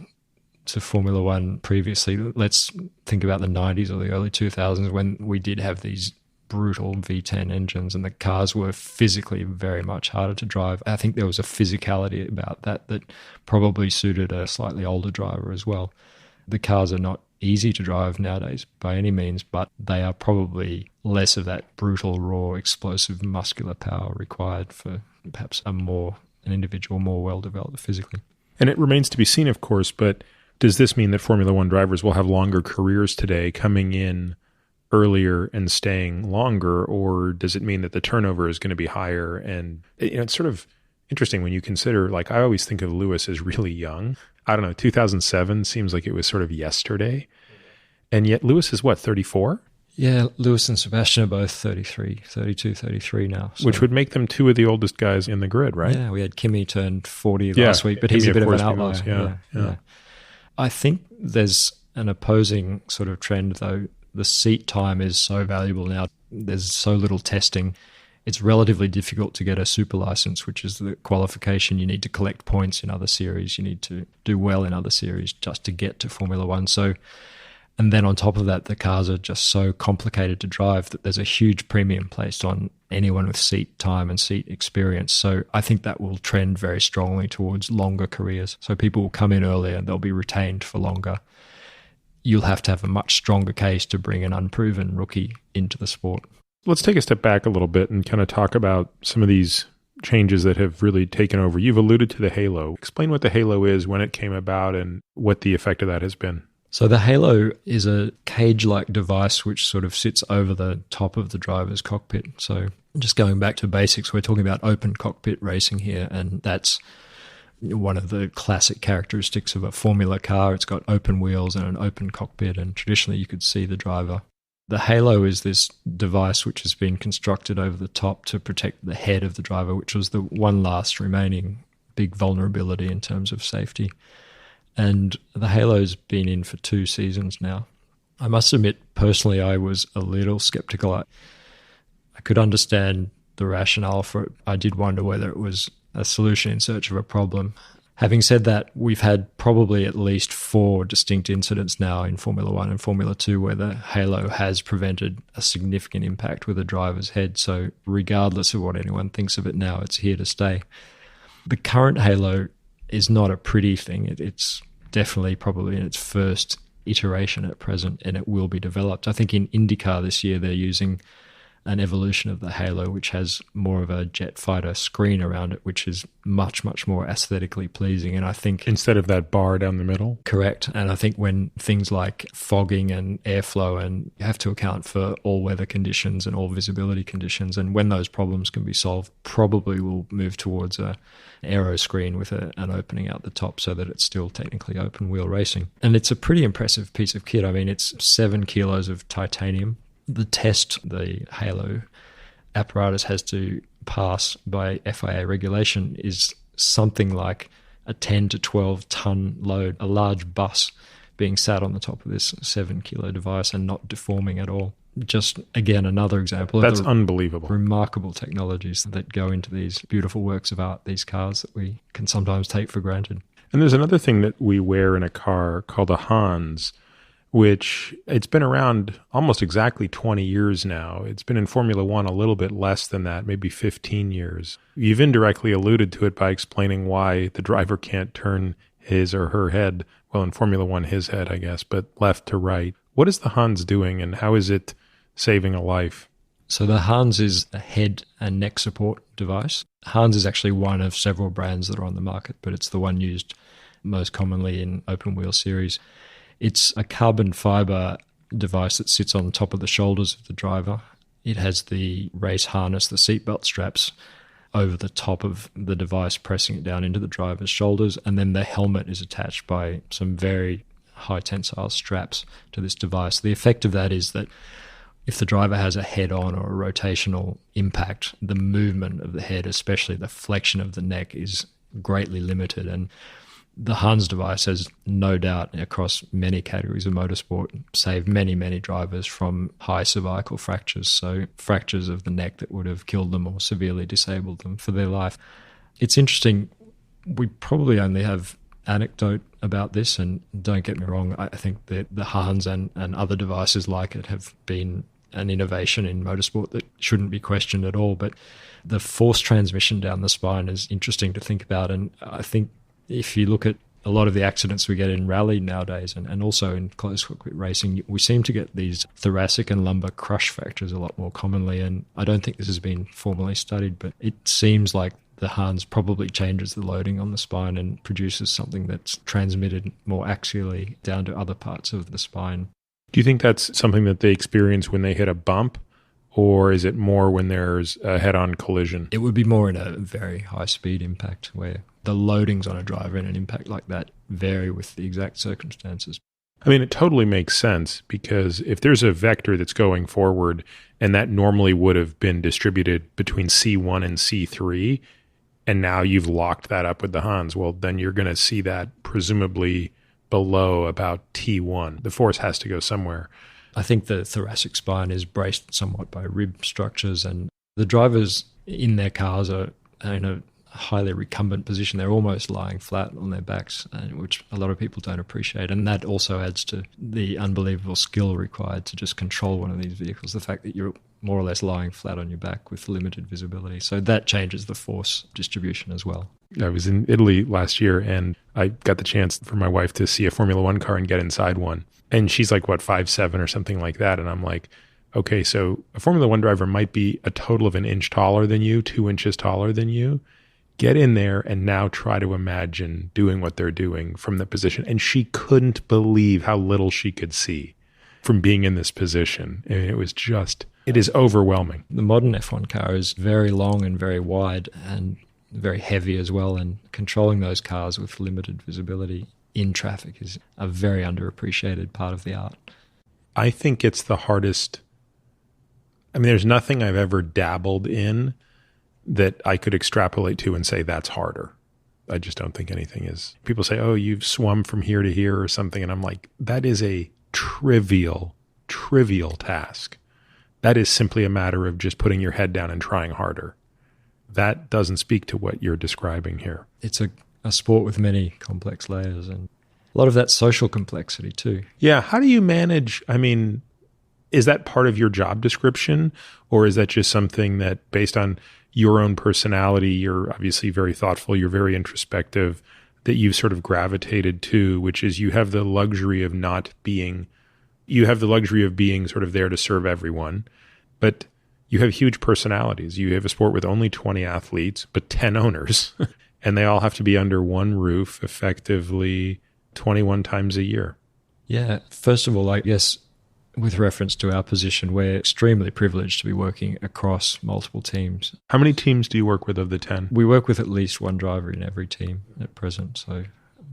to Formula One previously, let's think about the 90s or the early 2000s when we did have these brutal V10 engines, and the cars were physically very much harder to drive. I think there was a physicality about that probably suited a slightly older driver as well. The cars are not easy to drive nowadays by any means, but they are probably less of that brutal, raw, explosive, muscular power required for perhaps an individual more well-developed physically. And it remains to be seen, of course, but does this mean that Formula One drivers will have longer careers today, coming in earlier and staying longer, or does it mean that the turnover is going to be higher? And it's sort of interesting when you consider, like, I always think of Lewis as really young. I don't know, 2007 seems like it was sort of yesterday. And yet Lewis is what, 34? Yeah, Lewis and Sebastian are both 33 now. So. Which would make them two of the oldest guys in the grid, right? Yeah, we had Kimi turned 40 last week, but he's a bit of an outlier. Yeah. I think there's an opposing sort of trend, though. The seat time is so valuable now. There's so little testing. It's relatively difficult to get a super license, which is the qualification. You need to collect points in other series. You need to do well in other series just to get to Formula One. And then on top of that, the cars are just so complicated to drive that there's a huge premium placed on anyone with seat time and seat experience. So I think that will trend very strongly towards longer careers. So people will come in earlier and they'll be retained for longer. You'll have to have a much stronger case to bring an unproven rookie into the sport. Let's take a step back a little bit and kind of talk about some of these changes that have really taken over. You've alluded to the halo. Explain what the halo is, when it came about, and what the effect of that has been. So the halo is a cage-like device which sort of sits over the top of the driver's cockpit. So just going back to basics, we're talking about open cockpit racing here, and that's one of the classic characteristics of a Formula car. It's got open wheels and an open cockpit, and traditionally you could see the driver. The halo is this device which has been constructed over the top to protect the head of the driver, which was the one last remaining big vulnerability in terms of safety. And the halo's been in for 2 seasons now. I must admit, personally, I was a little skeptical. I could understand the rationale for it. I did wonder whether it was a solution in search of a problem. Having said that, we've had probably at least 4 distinct incidents now in Formula One and Formula Two where the halo has prevented a significant impact with a driver's head. So regardless of what anyone thinks of it now, it's here to stay. The current halo is not a pretty thing. It's definitely probably in its first iteration at present, and it will be developed. I think in IndyCar this year, they're using an evolution of the halo, which has more of a jet fighter screen around it, which is much, much more aesthetically pleasing. And I think... Instead of that bar down the middle? Correct. And I think when things like fogging and airflow, and you have to account for all weather conditions and all visibility conditions, and when those problems can be solved, probably we'll move towards an aero screen with an opening out the top so that it's still technically open wheel racing. And it's a pretty impressive piece of kit. I mean, it's 7 kilos of titanium. The test the halo apparatus has to pass by FIA regulation is something like a 10 to 12 ton load, a large bus being sat on the top of this 7 kilo device and not deforming at all. Just, again, another example of unbelievable, remarkable technologies that go into these beautiful works of art, these cars that we can sometimes take for granted. And there's another thing that we wear in a car called a Hans, which it's been around almost exactly 20 years now. It's been in Formula One a little bit less than that, maybe 15 years. You've indirectly alluded to it by explaining why the driver can't turn his or her head, well, in Formula One, his head, I guess, but left to right. What is the Hans doing, and how is it saving a life? So the Hans is a head and neck support device. Hans is actually one of several brands that are on the market, but it's the one used most commonly in open wheel series. It's a carbon fiber device that sits on top of the shoulders of the driver. It has the race harness, the seatbelt straps, over the top of the device, pressing it down into the driver's shoulders, and then the helmet is attached by some very high tensile straps to this device. The effect of that is that if the driver has a head-on or a rotational impact, the movement of the head, especially the flexion of the neck, is greatly limited. And the Hans device has no doubt, across many categories of motorsport, saved many, many drivers from high cervical fractures, so fractures of the neck that would have killed them or severely disabled them for their life. It's interesting, we probably only have anecdote about this, and don't get me wrong, I think that the Hans and other devices like it have been an innovation in motorsport that shouldn't be questioned at all. But the force transmission down the spine is interesting to think about. And I think if you look at a lot of the accidents we get in rally nowadays and also in close cockpit racing, we seem to get these thoracic and lumbar crush fractures a lot more commonly. And I don't think this has been formally studied, but it seems like the Hans probably changes the loading on the spine and produces something that's transmitted more axially down to other parts of the spine. Do you think that's something that they experience when they hit a bump, or is it more when there's a head-on collision? It would be more in a very high-speed impact where the loadings on a driver in an impact like that vary with the exact circumstances. I mean, it totally makes sense, because if there's a vector that's going forward and that normally would have been distributed between C1 and C3, and now you've locked that up with the Hans, well, then you're going to see that presumably below about T1. The force has to go somewhere. I think the thoracic spine is braced somewhat by rib structures, and the drivers in their cars are in a highly recumbent position. They're almost lying flat on their backs, which a lot of people don't appreciate. And that also adds to the unbelievable skill required to just control one of these vehicles, the fact that you're more or less lying flat on your back with limited visibility. So that changes the force distribution as well. I was in Italy last year, and I got the chance for my wife to see a Formula One car and get inside one. And she's like, 5'7" or something like that. And I'm like, okay, so a Formula One driver might be a total of an inch taller than you, 2 inches taller than you. Get in there and now try to imagine doing what they're doing from the position. And she couldn't believe how little she could see from being in this position. I mean, it is overwhelming. The modern F1 car is very long and very wide and very heavy as well. And controlling those cars with limited visibility in traffic is a very underappreciated part of the art. I think it's the hardest. I mean, there's nothing I've ever dabbled in that I could extrapolate to and say that's harder. I just don't think anything is. People say, oh, you've swum from here to here or something. And I'm like, that is a trivial task. That is simply a matter of just putting your head down and trying harder. That doesn't speak to what you're describing here. It's a sport with many complex layers and a lot of that social complexity too. Yeah. How do you manage? I mean, is that part of your job description, or is that just something that based on your own personality, you're obviously very thoughtful, you're very introspective, that you've sort of gravitated to, which is you have the luxury of being sort of there to serve everyone, but you have huge personalities. You have a sport with only 20 athletes, but 10 owners, and they all have to be under one roof effectively 21 times a year. Yeah. First of all, I guess with reference to our position, we're extremely privileged to be working across multiple teams. How many teams do you work with of the 10? We work with at least one driver in every team at present, so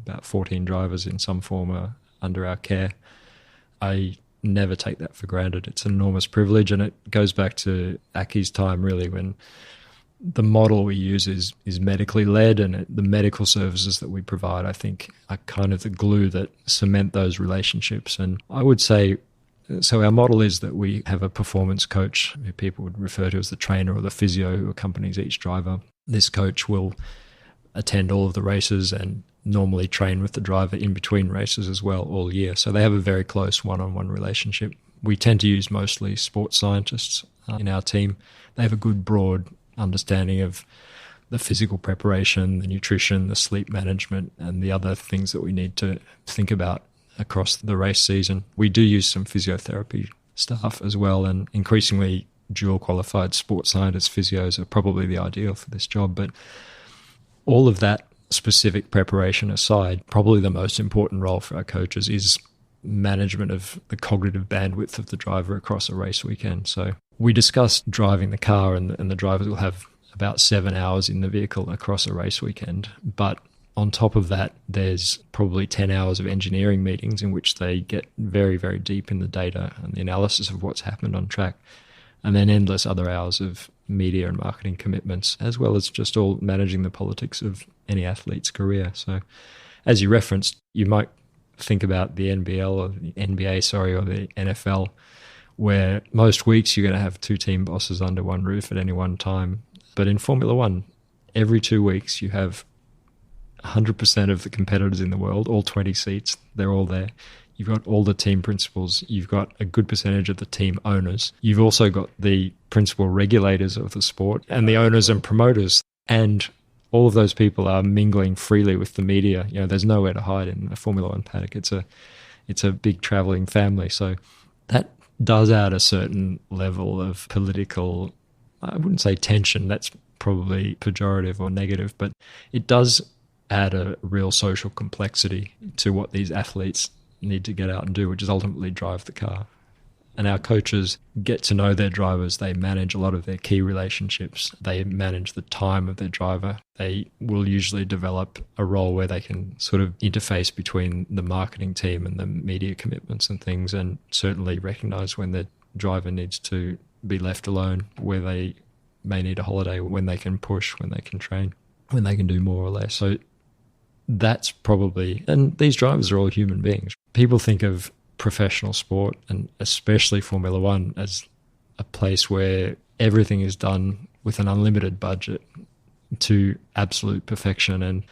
about 14 drivers in some form are under our care. I never take that for granted. It's an enormous privilege, and it goes back to Aki's time, really, when the model we use is medically led, and the medical services that we provide, I think, are kind of the glue that cement those relationships. And I would say, so our model is that we have a performance coach who people would refer to as the trainer or the physio who accompanies each driver. This coach will attend all of the races and normally train with the driver in between races as well all year. So they have a very close one-on-one relationship. We tend to use mostly sports scientists in our team. They have a good broad understanding of the physical preparation, the nutrition, the sleep management, and the other things that we need to think about across the race season. We do use some physiotherapy staff as well, and increasingly dual qualified sports scientists, physios are probably the ideal for this job. But all of that specific preparation aside, probably the most important role for our coaches is management of the cognitive bandwidth of the driver across a race weekend. So we discuss driving the car, and the drivers will have about 7 hours in the vehicle across a race weekend. But on top of that, there's probably 10 hours of engineering meetings in which they get very, very deep in the data and the analysis of what's happened on track, and then endless other hours of media and marketing commitments, as well as just all managing the politics of any athlete's career. So as you referenced, you might think about the NBL or the NBA, or the NFL, where most weeks you're going to have two team bosses under one roof at any one time. But in Formula One, every 2 weeks you have 100% of the competitors in the world, all 20 seats, they're all there. You've got all the team principals. You've got a good percentage of the team owners. You've also got the principal regulators of the sport and the owners and promoters. And all of those people are mingling freely with the media. There's nowhere to hide in a Formula One paddock. It's a big traveling family. So that does add a certain level of political, I wouldn't say tension, that's probably pejorative or negative, but it does add a real social complexity to what these athletes need to get out and do, which is ultimately drive the car. And our coaches get to know their drivers. They manage a lot of their key relationships. They manage the time of their driver. They will usually develop a role where they can sort of interface between the marketing team and the media commitments and things, and certainly recognize when their driver needs to be left alone, where they may need a holiday, when they can push, when they can train, when they can do more or less. So that's probably, and these drivers are all human beings. People think of professional sport, and especially Formula One, as a place where everything is done with an unlimited budget to absolute perfection. And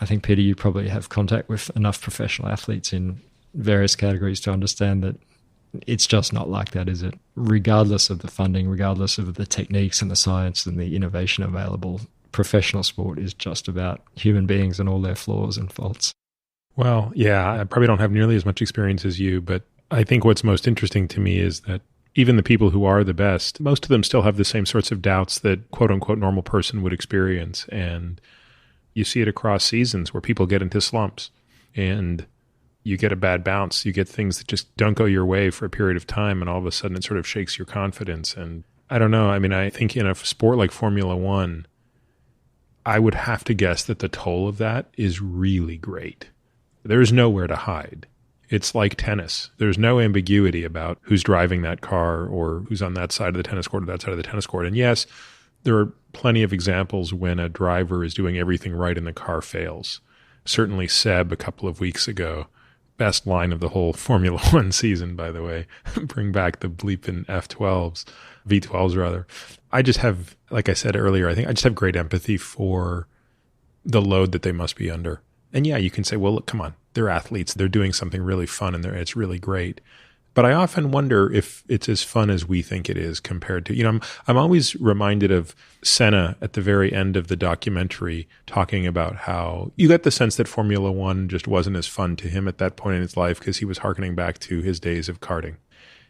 I think, Peter, you probably have contact with enough professional athletes in various categories to understand that it's just not like that, is it? Regardless of the funding, regardless of the techniques and the science and the innovation available, professional sport is just about human beings and all their flaws and faults. Well, yeah, I probably don't have nearly as much experience as you, but I think what's most interesting to me is that even the people who are the best, most of them still have the same sorts of doubts that quote-unquote normal person would experience. And you see it across seasons where people get into slumps and you get a bad bounce. You get things that just don't go your way for a period of time, and all of a sudden it sort of shakes your confidence. And I don't know. I mean, I think in a sport like Formula One, I would have to guess that the toll of that is really great. There's nowhere to hide. It's like tennis. There's no ambiguity about who's driving that car or who's on that side of the tennis court or that side of the tennis court. And yes, there are plenty of examples when a driver is doing everything right and the car fails. Certainly Seb a couple of weeks ago, best line of the whole Formula One season, by the way. Bring back the bleeping F12s, V12s rather. I just have, like I said earlier, I think I just have great empathy for the load that they must be under. And yeah, you can say, well, look, come on, they're athletes. They're doing something really fun and it's really great. But I often wonder if it's as fun as we think it is compared to, I'm always reminded of Senna at the very end of the documentary talking about how you get the sense that Formula One just wasn't as fun to him at that point in his life because he was hearkening back to his days of karting.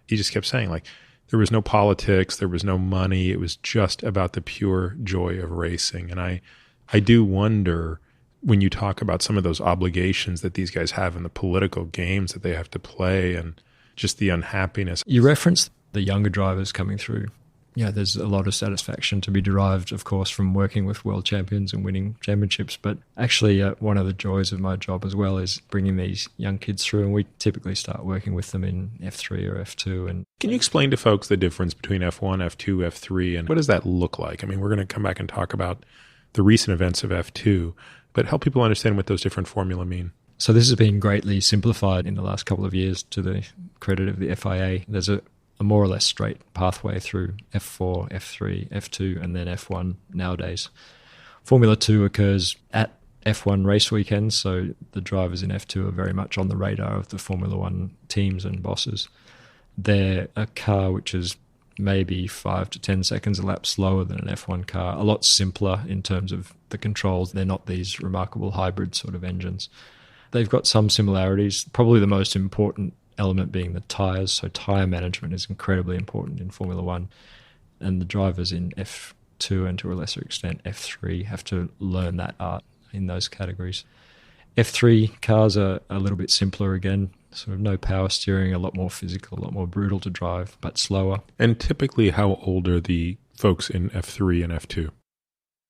He just kept saying, like, there was no politics, there was no money. It was just about the pure joy of racing. And I do wonder, when you talk about some of those obligations that these guys have in the political games that they have to play and just the unhappiness. You referenced the younger drivers coming through. Yeah, there's a lot of satisfaction to be derived, of course, from working with world champions and winning championships. But actually, one of the joys of my job as well is bringing these young kids through. And we typically start working with them in F3 or F2. And can you explain to folks the difference between F1, F2, F3, and what does that look like? I mean, we're going to come back and talk about the recent events of F2, but help people understand what those different formula mean. So this has been greatly simplified in the last couple of years to the credit of the FIA. There's a more or less straight pathway through F4, F3, F2, and then F1 nowadays. Formula 2 occurs at F1 race weekends, so the drivers in F2 are very much on the radar of the Formula 1 teams and bosses. They're a car which is maybe 5 to 10 seconds a lap slower than an F1 car, a lot simpler in terms of the controls. They're not these remarkable hybrid sort of engines. They've got some similarities, probably the most important element being the tyres. So tyre management is incredibly important in Formula One. And the drivers in F2 and to a lesser extent F3 have to learn that art in those categories. F3 cars are a little bit simpler again, sort of no power steering, a lot more physical, a lot more brutal to drive, but slower. And typically how old are the folks in F3 and F2?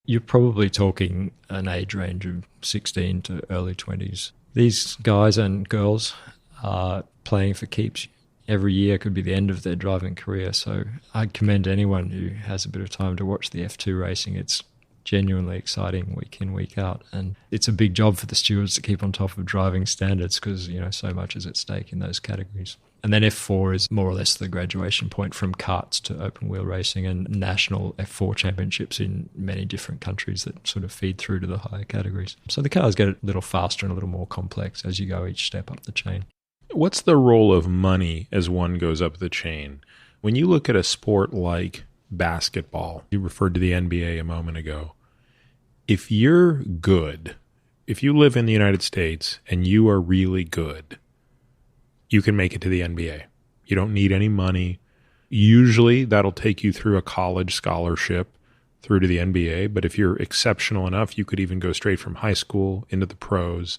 You're probably talking an age range of 16 to early 20s. These guys and girls are playing for keeps. Every year could be the end of their driving career. So I'd commend anyone who has a bit of time to watch the F2 racing. It's genuinely exciting week in, week out. And it's a big job for the stewards to keep on top of driving standards because, so much is at stake in those categories. And then F4 is more or less the graduation point from karts to open wheel racing and national F4 championships in many different countries that sort of feed through to the higher categories. So the cars get a little faster and a little more complex as you go each step up the chain. What's the role of money as one goes up the chain? When you look at a sport like basketball, you referred to the NBA a moment ago. If you're good, if you live in the United States and you are really good, you can make it to the NBA. You don't need any money. Usually that'll take you through a college scholarship through to the NBA. But if you're exceptional enough, you could even go straight from high school into the pros.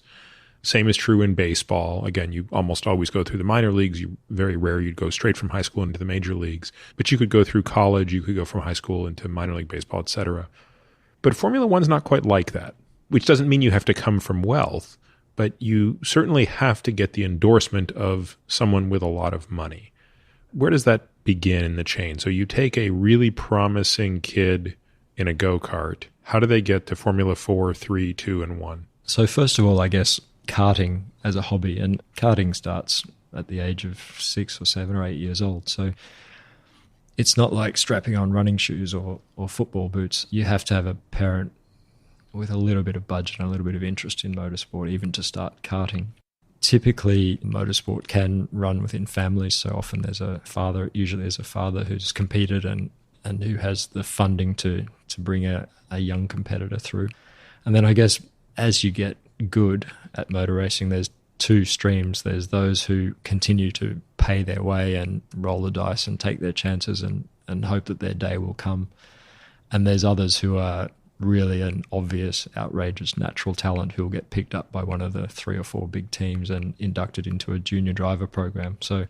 Same is true in baseball. Again, you almost always go through the minor leagues. Very rare you'd go straight from high school into the major leagues. But you could go through college. You could go from high school into minor league baseball, et cetera. But Formula One's not quite like that, which doesn't mean you have to come from wealth, but you certainly have to get the endorsement of someone with a lot of money. Where does that begin in the chain? So you take a really promising kid in a go-kart. How do they get to Formula 4, 3, 2, and 1? So first of all, I guess karting as a hobby, and karting starts at the age of 6 or 7 or 8 years old. So it's not like strapping on running shoes or football boots. You have to have a parent with a little bit of budget and a little bit of interest in motorsport, even to start karting. Typically, motorsport can run within families. So often usually there's a father who's competed and who has the funding to bring a young competitor through. And then I guess as you get good at motor racing, there's two streams. There's those who continue to pay their way and roll the dice and take their chances and hope that their day will come. And there's others who are really an obvious, outrageous natural talent who will get picked up by one of the 3 or 4 big teams and inducted into a junior driver program. So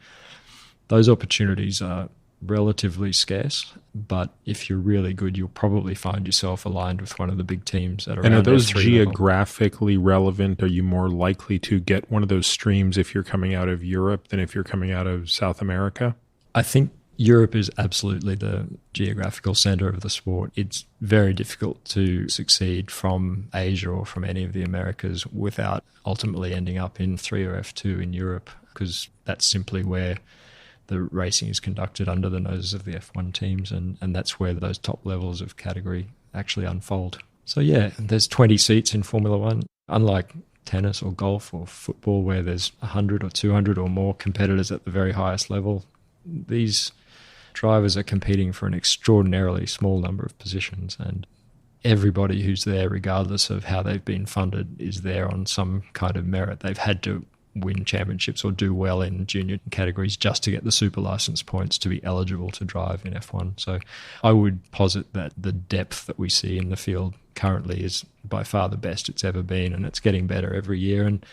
those opportunities are relatively scarce, but if you're really good, you'll probably find yourself aligned with one of the big teams at around. And are those F3 geographically relevant? Are you more likely to get one of those streams if you're coming out of Europe than if you're coming out of South America? I think Europe is absolutely the geographical center of the sport. It's very difficult to succeed from Asia or from any of the Americas without ultimately ending up in 3 or F2 in Europe, because that's simply where the racing is conducted under the noses of the F1 teams, and that's where those top levels of category actually unfold. So yeah, there's 20 seats in Formula One. Unlike tennis or golf or football, where there's 100 or 200 or more competitors at the very highest level, these drivers are competing for an extraordinarily small number of positions, and everybody who's there, regardless of how they've been funded, is there on some kind of merit. They've had to win championships or do well in junior categories just to get the super license points to be eligible to drive in F1. So I would posit that the depth that we see in the field currently is by far the best it's ever been, and it's getting better every year and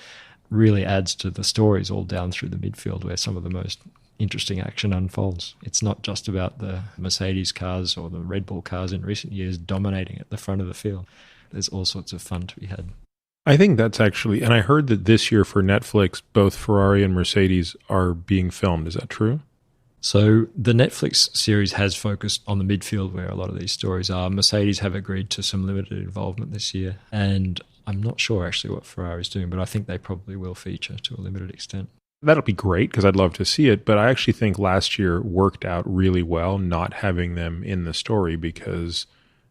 really adds to the stories all down through the midfield where some of the most interesting action unfolds. It's not just about the Mercedes cars or the Red Bull cars in recent years dominating at the front of the field. There's all sorts of fun to be had. I think that's actually, and I heard that this year for Netflix, both Ferrari and Mercedes are being filmed. Is that true? So the Netflix series has focused on the midfield where a lot of these stories are. Mercedes have agreed to some limited involvement this year, and I'm not sure actually what Ferrari's doing, but I think they probably will feature to a limited extent. That'll be great because I'd love to see it, but I actually think last year worked out really well not having them in the story, because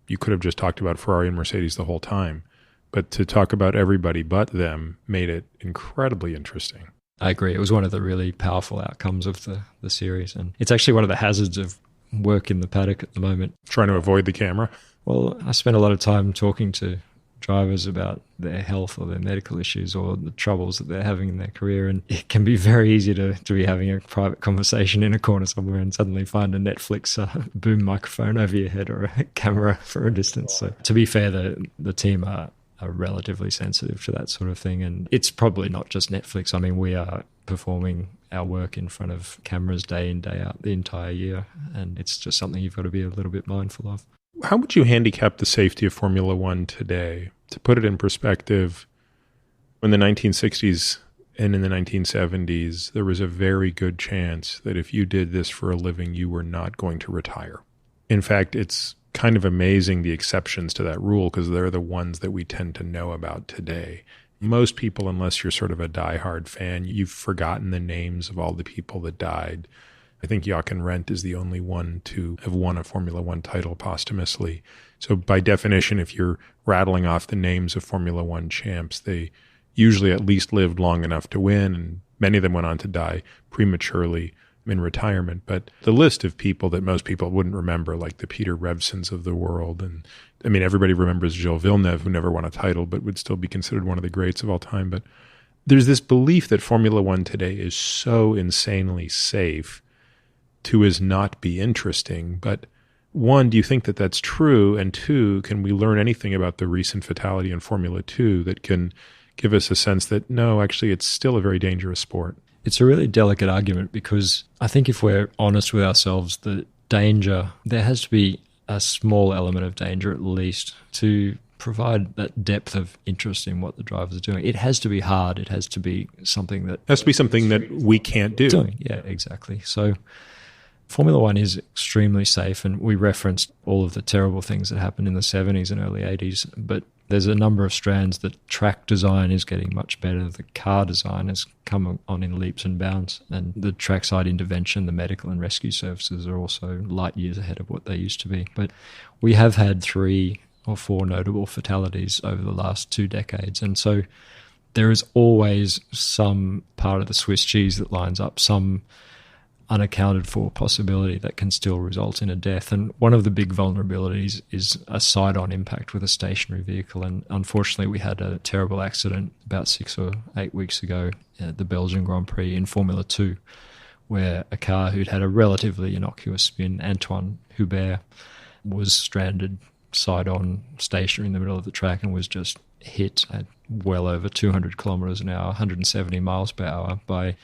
you could have just talked about Ferrari and Mercedes the whole time. But to talk about everybody but them made it incredibly interesting. I agree. It was one of the really powerful outcomes of the series. And it's actually one of the hazards of work in the paddock at the moment. Trying to avoid the camera? Well, I spend a lot of time talking to drivers about their health or their medical issues or the troubles that they're having in their career. And it can be very easy to be having a private conversation in a corner somewhere and suddenly find a Netflix boom microphone over your head or a camera for a distance. So to be fair, the team are relatively sensitive to that sort of thing. And it's probably not just Netflix. I mean, we are performing our work in front of cameras day in, day out the entire year. And it's just something you've got to be a little bit mindful of. How would you handicap the safety of Formula One today? To put it in perspective, in the 1960s and in the 1970s, there was a very good chance that if you did this for a living, you were not going to retire. In fact, it's kind of amazing the exceptions to that rule, because they're the ones that we tend to know about today. Most people, unless you're sort of a diehard fan, you've forgotten the names of all the people that died. I think Jochen Rindt is the only one to have won a Formula One title posthumously. So by definition, if you're rattling off the names of Formula One champs, they usually at least lived long enough to win and Many of them went on to die prematurely in retirement. But the list of people that most people wouldn't remember, like the Peter Revsons of the world, and I mean, everybody remembers Gilles Villeneuve, who never won a title, but would still be considered one of the greats of all time. But there's this belief that Formula One today is so insanely safe to is not be interesting. But one, do you think that that's true? And two, can we learn anything about the recent fatality in Formula 2 that can give us a sense that, no, actually, it's still a very dangerous sport? It's a really delicate argument because I think if we're honest with ourselves, the danger, there has to be a small element of danger at least to provide that depth of interest in what the drivers are doing. It has to be hard. It has to be something that... It has to be something that we can't do. Yeah, exactly. So Formula One is extremely safe, and we referenced all of the terrible things that happened in the 70s and early 80s, but there's a number of strands. The track design is getting much better. The car design has come on in leaps and bounds, and the trackside intervention, the medical and rescue services are also light years ahead of what they used to be. But we have had 3 or 4 notable fatalities over the last 2 decades, and so there is always some part of the Swiss cheese that lines up, some unaccounted for possibility that can still result in a death. And one of the big vulnerabilities is a side-on impact with a stationary vehicle. And unfortunately, we had a terrible accident about 6 or 8 weeks ago at the Belgian Grand Prix in Formula 2, where a car who'd had a relatively innocuous spin, Antoine Hubert, was stranded side-on stationary in the middle of the track and was just hit at well over 200 kilometers an hour, 170 miles per hour by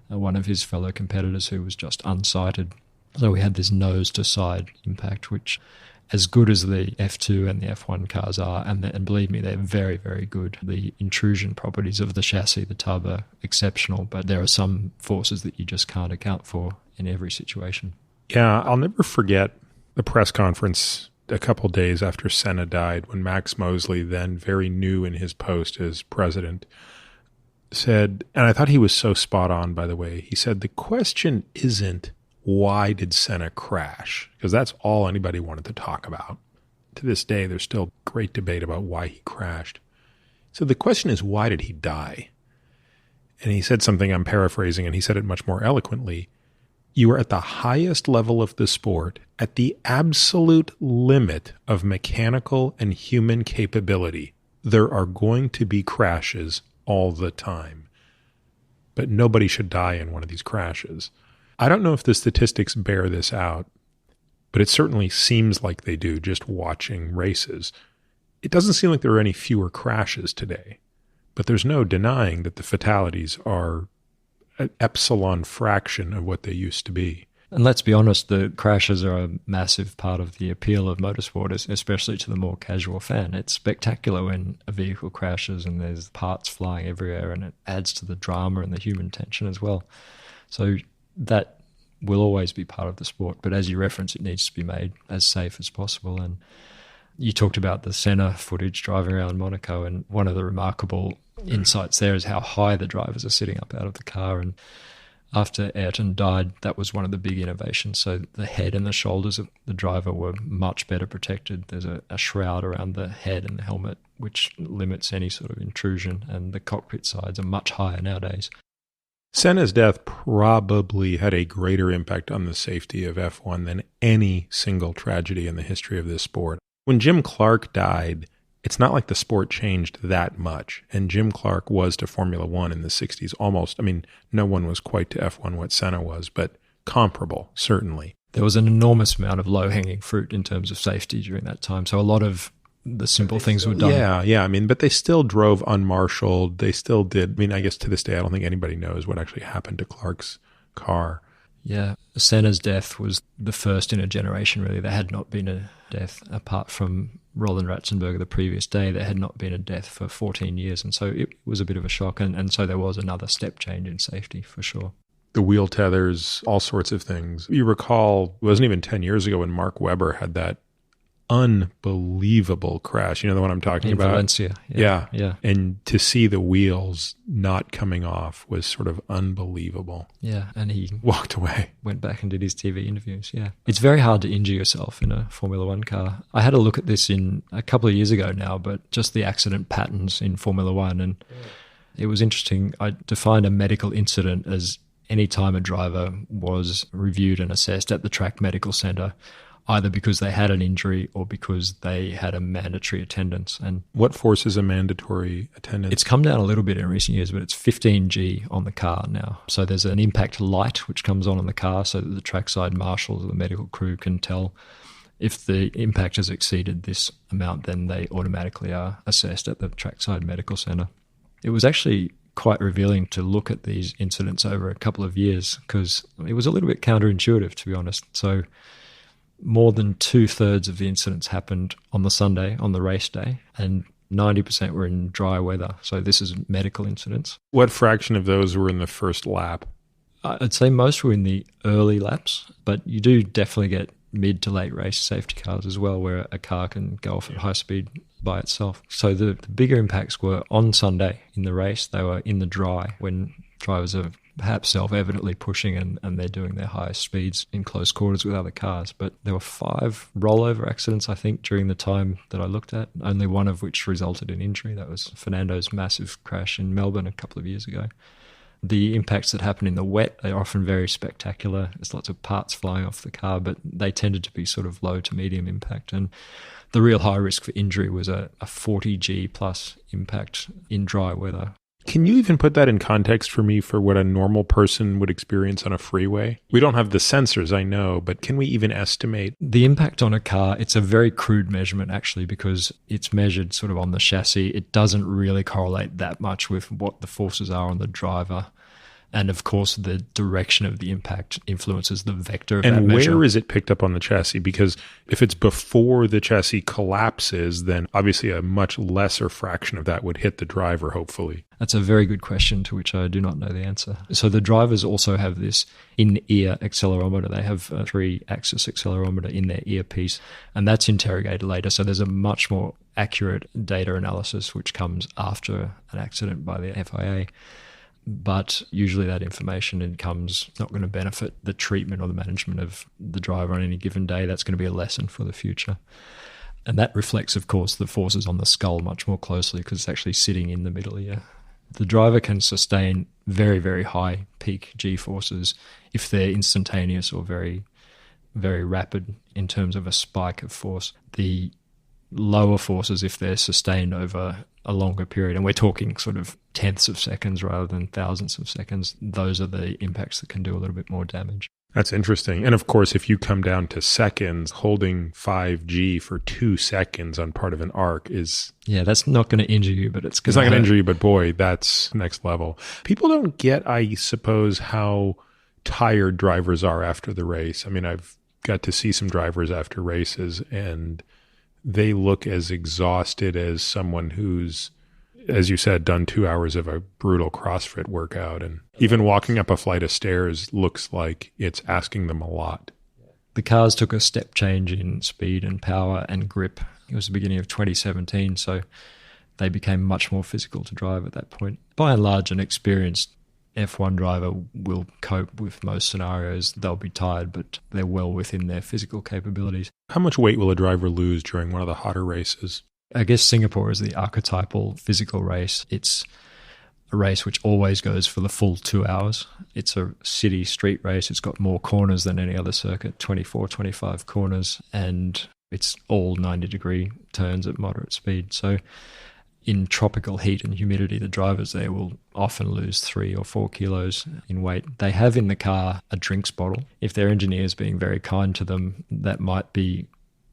one of his fellow competitors who was just unsighted. So we had this nose-to-side impact, which, as good as the F2 and the F1 cars are, and believe me, they're very, very good. The intrusion properties of the chassis, the tub, are exceptional, but there are some forces that you just can't account for in every situation. Yeah, I'll never forget the press conference a couple days after Senna died, when Max Mosley, then very new in his post as president, said, and I thought he was so spot on, by the way, he said, the question isn't why did Senna crash? Because that's all anybody wanted to talk about. To this day, there's still great debate about why he crashed. So the question is, why did he die? And he said something, I'm paraphrasing, and he said it much more eloquently. You are at the highest level of the sport, at the absolute limit of mechanical and human capability. There are going to be crashes all the time. But nobody should die in one of these crashes. I don't know if the statistics bear this out, but it certainly seems like they do just watching races. It doesn't seem like there are any fewer crashes today, but there's no denying that the fatalities are an epsilon fraction of what they used to be. And let's be honest, the crashes are a massive part of the appeal of motorsport, especially to the more casual fan. It's spectacular when a vehicle crashes and there's parts flying everywhere, and it adds to the drama and the human tension as well. So that will always be part of the sport. But as you reference, it needs to be made as safe as possible. And you talked about the Senna footage driving around Monaco, and one of the remarkable insights there is how high the drivers are sitting up out of the car. And after Ayrton died, that was one of the big innovations. So the head and the shoulders of the driver were much better protected. There's a shroud around the head and the helmet, which limits any sort of intrusion, and the cockpit sides are much higher nowadays. Senna's death probably had a greater impact on the safety of F1 than any single tragedy in the history of this sport. When Jim Clark died, it's not like the sport changed that much. And Jim Clark was to Formula One in the 60s almost. I mean, no one was quite to F1 what Senna was, but comparable, certainly. There was an enormous amount of low-hanging fruit in terms of safety during that time. So a lot of the simple things were done. Yeah. I mean, but they still drove unmarshaled. They still did. I mean, I guess to this day, I don't think anybody knows what actually happened to Clark's car. Yeah. Senna's death was the first in a generation, really. There had not been a death apart from Roland Ratzenberger the previous day. There had not been a death for 14 years. And so it was a bit of a shock. And so there was another step change in safety for sure. The wheel tethers, all sorts of things. You recall, it wasn't even 10 years ago when Mark Webber had that unbelievable crash. You know the one I'm talking about? In Valencia. Yeah. Yeah. And to see the wheels not coming off was sort of unbelievable. Yeah. And he walked away. Went back and did his TV interviews. Yeah. It's very hard to injure yourself in a Formula One car. I had a look at this in a couple of years ago now, but just the accident patterns in Formula One. And It was interesting. I defined a medical incident as any time a driver was reviewed and assessed at the track medical centre, either because they had an injury or because they had a mandatory attendance. And what forces a mandatory attendance? It's come down a little bit in recent years, but it's 15G on the car now. So there's an impact light which comes on the car so that the trackside marshals or the medical crew can tell if the impact has exceeded this amount, then they automatically are assessed at the trackside medical centre. It was actually quite revealing to look at these incidents over a couple of years because it was a little bit counterintuitive, to be honest. So more than 2/3 of the incidents happened on the Sunday, on the race day, and 90% were in dry weather. So this is medical incidents. What fraction of those were in the first lap? I'd say most were in the early laps, but you do definitely get mid to late race safety cars as well, where a car can go off at high speed by itself. So the bigger impacts were on Sunday in the race. They were in the dry when drivers are perhaps self-evidently pushing and they're doing their highest speeds in close quarters with other cars. But there were 5 rollover accidents, I think, during the time that I looked at, only one of which resulted in injury. That was Fernando's massive crash in Melbourne a couple of years ago. The impacts that happen in the wet are often very spectacular. There's lots of parts flying off the car, but they tended to be sort of low to medium impact. And the real high risk for injury was a 40G plus impact in dry weather. Can you even put that in context for me for what a normal person would experience on a freeway? We don't have the sensors, I know, but can we even estimate? The impact on a car, it's a very crude measurement actually because it's measured sort of on the chassis. It doesn't really correlate that much with what the forces are on the driver. And of course, the direction of the impact influences the vector of that measure. And where is it picked up on the chassis? Because if it's before the chassis collapses, then obviously a much lesser fraction of that would hit the driver, hopefully. That's a very good question to which I do not know the answer. So the drivers also have this in-ear accelerometer. They have a 3-axis accelerometer in their earpiece, and that's interrogated later. So there's a much more accurate data analysis which comes after an accident by the FIA. But usually that information income's not going to benefit the treatment or the management of the driver on any given day. That's going to be a lesson for the future. And that reflects, of course, the forces on the skull much more closely because it's actually sitting in the middle ear. The driver can sustain very, very high peak G-forces if they're instantaneous or very, very rapid in terms of a spike of force. The lower forces, if they're sustained over a longer period, and we're talking sort of tenths of seconds rather than thousandths of seconds, those are the impacts that can do a little bit more damage. That's interesting. And of course, if you come down to seconds, holding 5G for 2 seconds on part of an arc is... Yeah, that's not going to injure you, but it's not going to injure you, but boy, that's next level. People don't get, I suppose, how tired drivers are after the race. I mean, I've got to see some drivers after races, and they look as exhausted as someone who's, as you said, done 2 hours of a brutal CrossFit workout. And even walking up a flight of stairs looks like it's asking them a lot. The cars took a step change in speed and power and grip. It was the beginning of 2017, so they became much more physical to drive at that point. By and large, an experienced F1 driver will cope with most scenarios. They'll be tired, but they're well within their physical capabilities. How much weight will a driver lose during one of the hotter races? I guess Singapore is the archetypal physical race. It's a race which always goes for the full 2 hours. It's a city street race. It's got more corners than any other circuit, 24, 25 corners, and it's all 90-degree turns at moderate speed. So in tropical heat and humidity, the drivers there will often lose 3 or 4 kilos in weight. They have in the car a drinks bottle. If their engineer's being very kind to them, that might be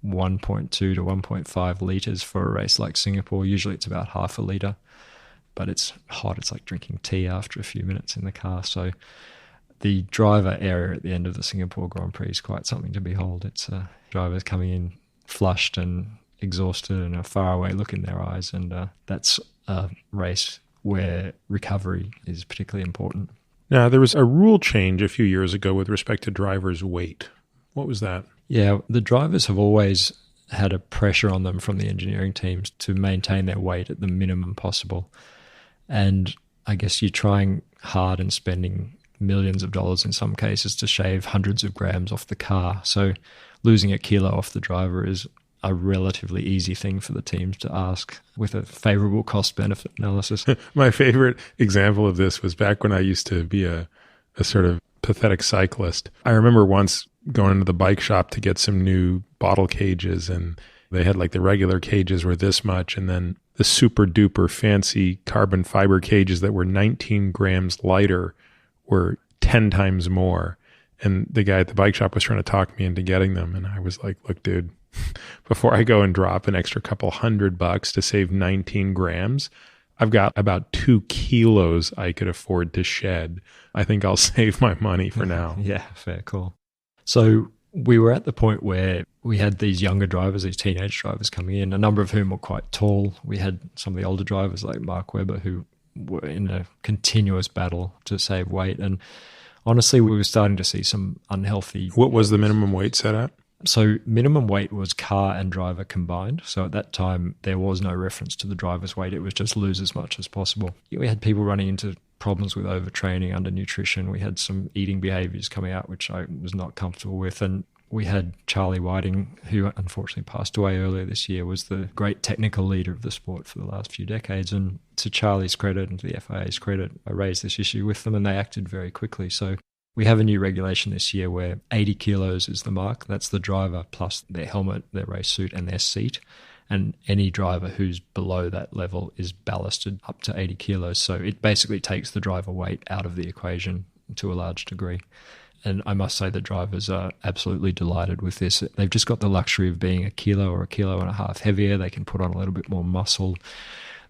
1.2 to 1.5 litres for a race like Singapore. Usually it's about half a litre, but it's hot. It's like drinking tea after a few minutes in the car. So the driver area at the end of the Singapore Grand Prix is quite something to behold. It's drivers coming in flushed and exhausted and a faraway look in their eyes, and that's a race where recovery is particularly important. Now, there was a rule change a few years ago with respect to drivers' weight. What was that? Yeah, the drivers have always had a pressure on them from the engineering teams to maintain their weight at the minimum possible. And I guess you're trying hard and spending millions of dollars in some cases to shave hundreds of grams off the car. So losing a kilo off the driver is a relatively easy thing for the teams to ask with a favorable cost-benefit analysis. My favorite example of this was back when I used to be a sort of pathetic cyclist. I remember once going into the bike shop to get some new bottle cages, and they had like the regular cages were this much, and then the super duper fancy carbon fiber cages that were 19 grams lighter were 10 times more. And the guy at the bike shop was trying to talk me into getting them. And I was like, look, dude, before I go and drop an extra couple $100 to save 19 grams, I've got about 2 kilos I could afford to shed. I think I'll save my money for now. Yeah, fair call. So we were at the point where we had these younger drivers, these teenage drivers coming in, a number of whom were quite tall. We had some of the older drivers like Mark Webber who were in a continuous battle to save weight. And honestly, we were starting to see some unhealthy... What was the minimum weight set at? So minimum weight was car and driver combined. So at that time, there was no reference to the driver's weight. It was just lose as much as possible. We had people running into problems with overtraining, undernutrition. We had some eating behaviors coming out, which I was not comfortable with. And we had Charlie Whiting, who unfortunately passed away earlier this year, was the great technical leader of the sport for the last few decades. And to Charlie's credit and to the FIA's credit, I raised this issue with them and they acted very quickly. So we have a new regulation this year where 80 kilos is the mark. That's the driver plus their helmet, their race suit and their seat. And any driver who's below that level is ballasted up to 80 kilos. So it basically takes the driver weight out of the equation to a large degree. And I must say the drivers are absolutely delighted with this. They've just got the luxury of being a kilo or a kilo and a half heavier. They can put on a little bit more muscle.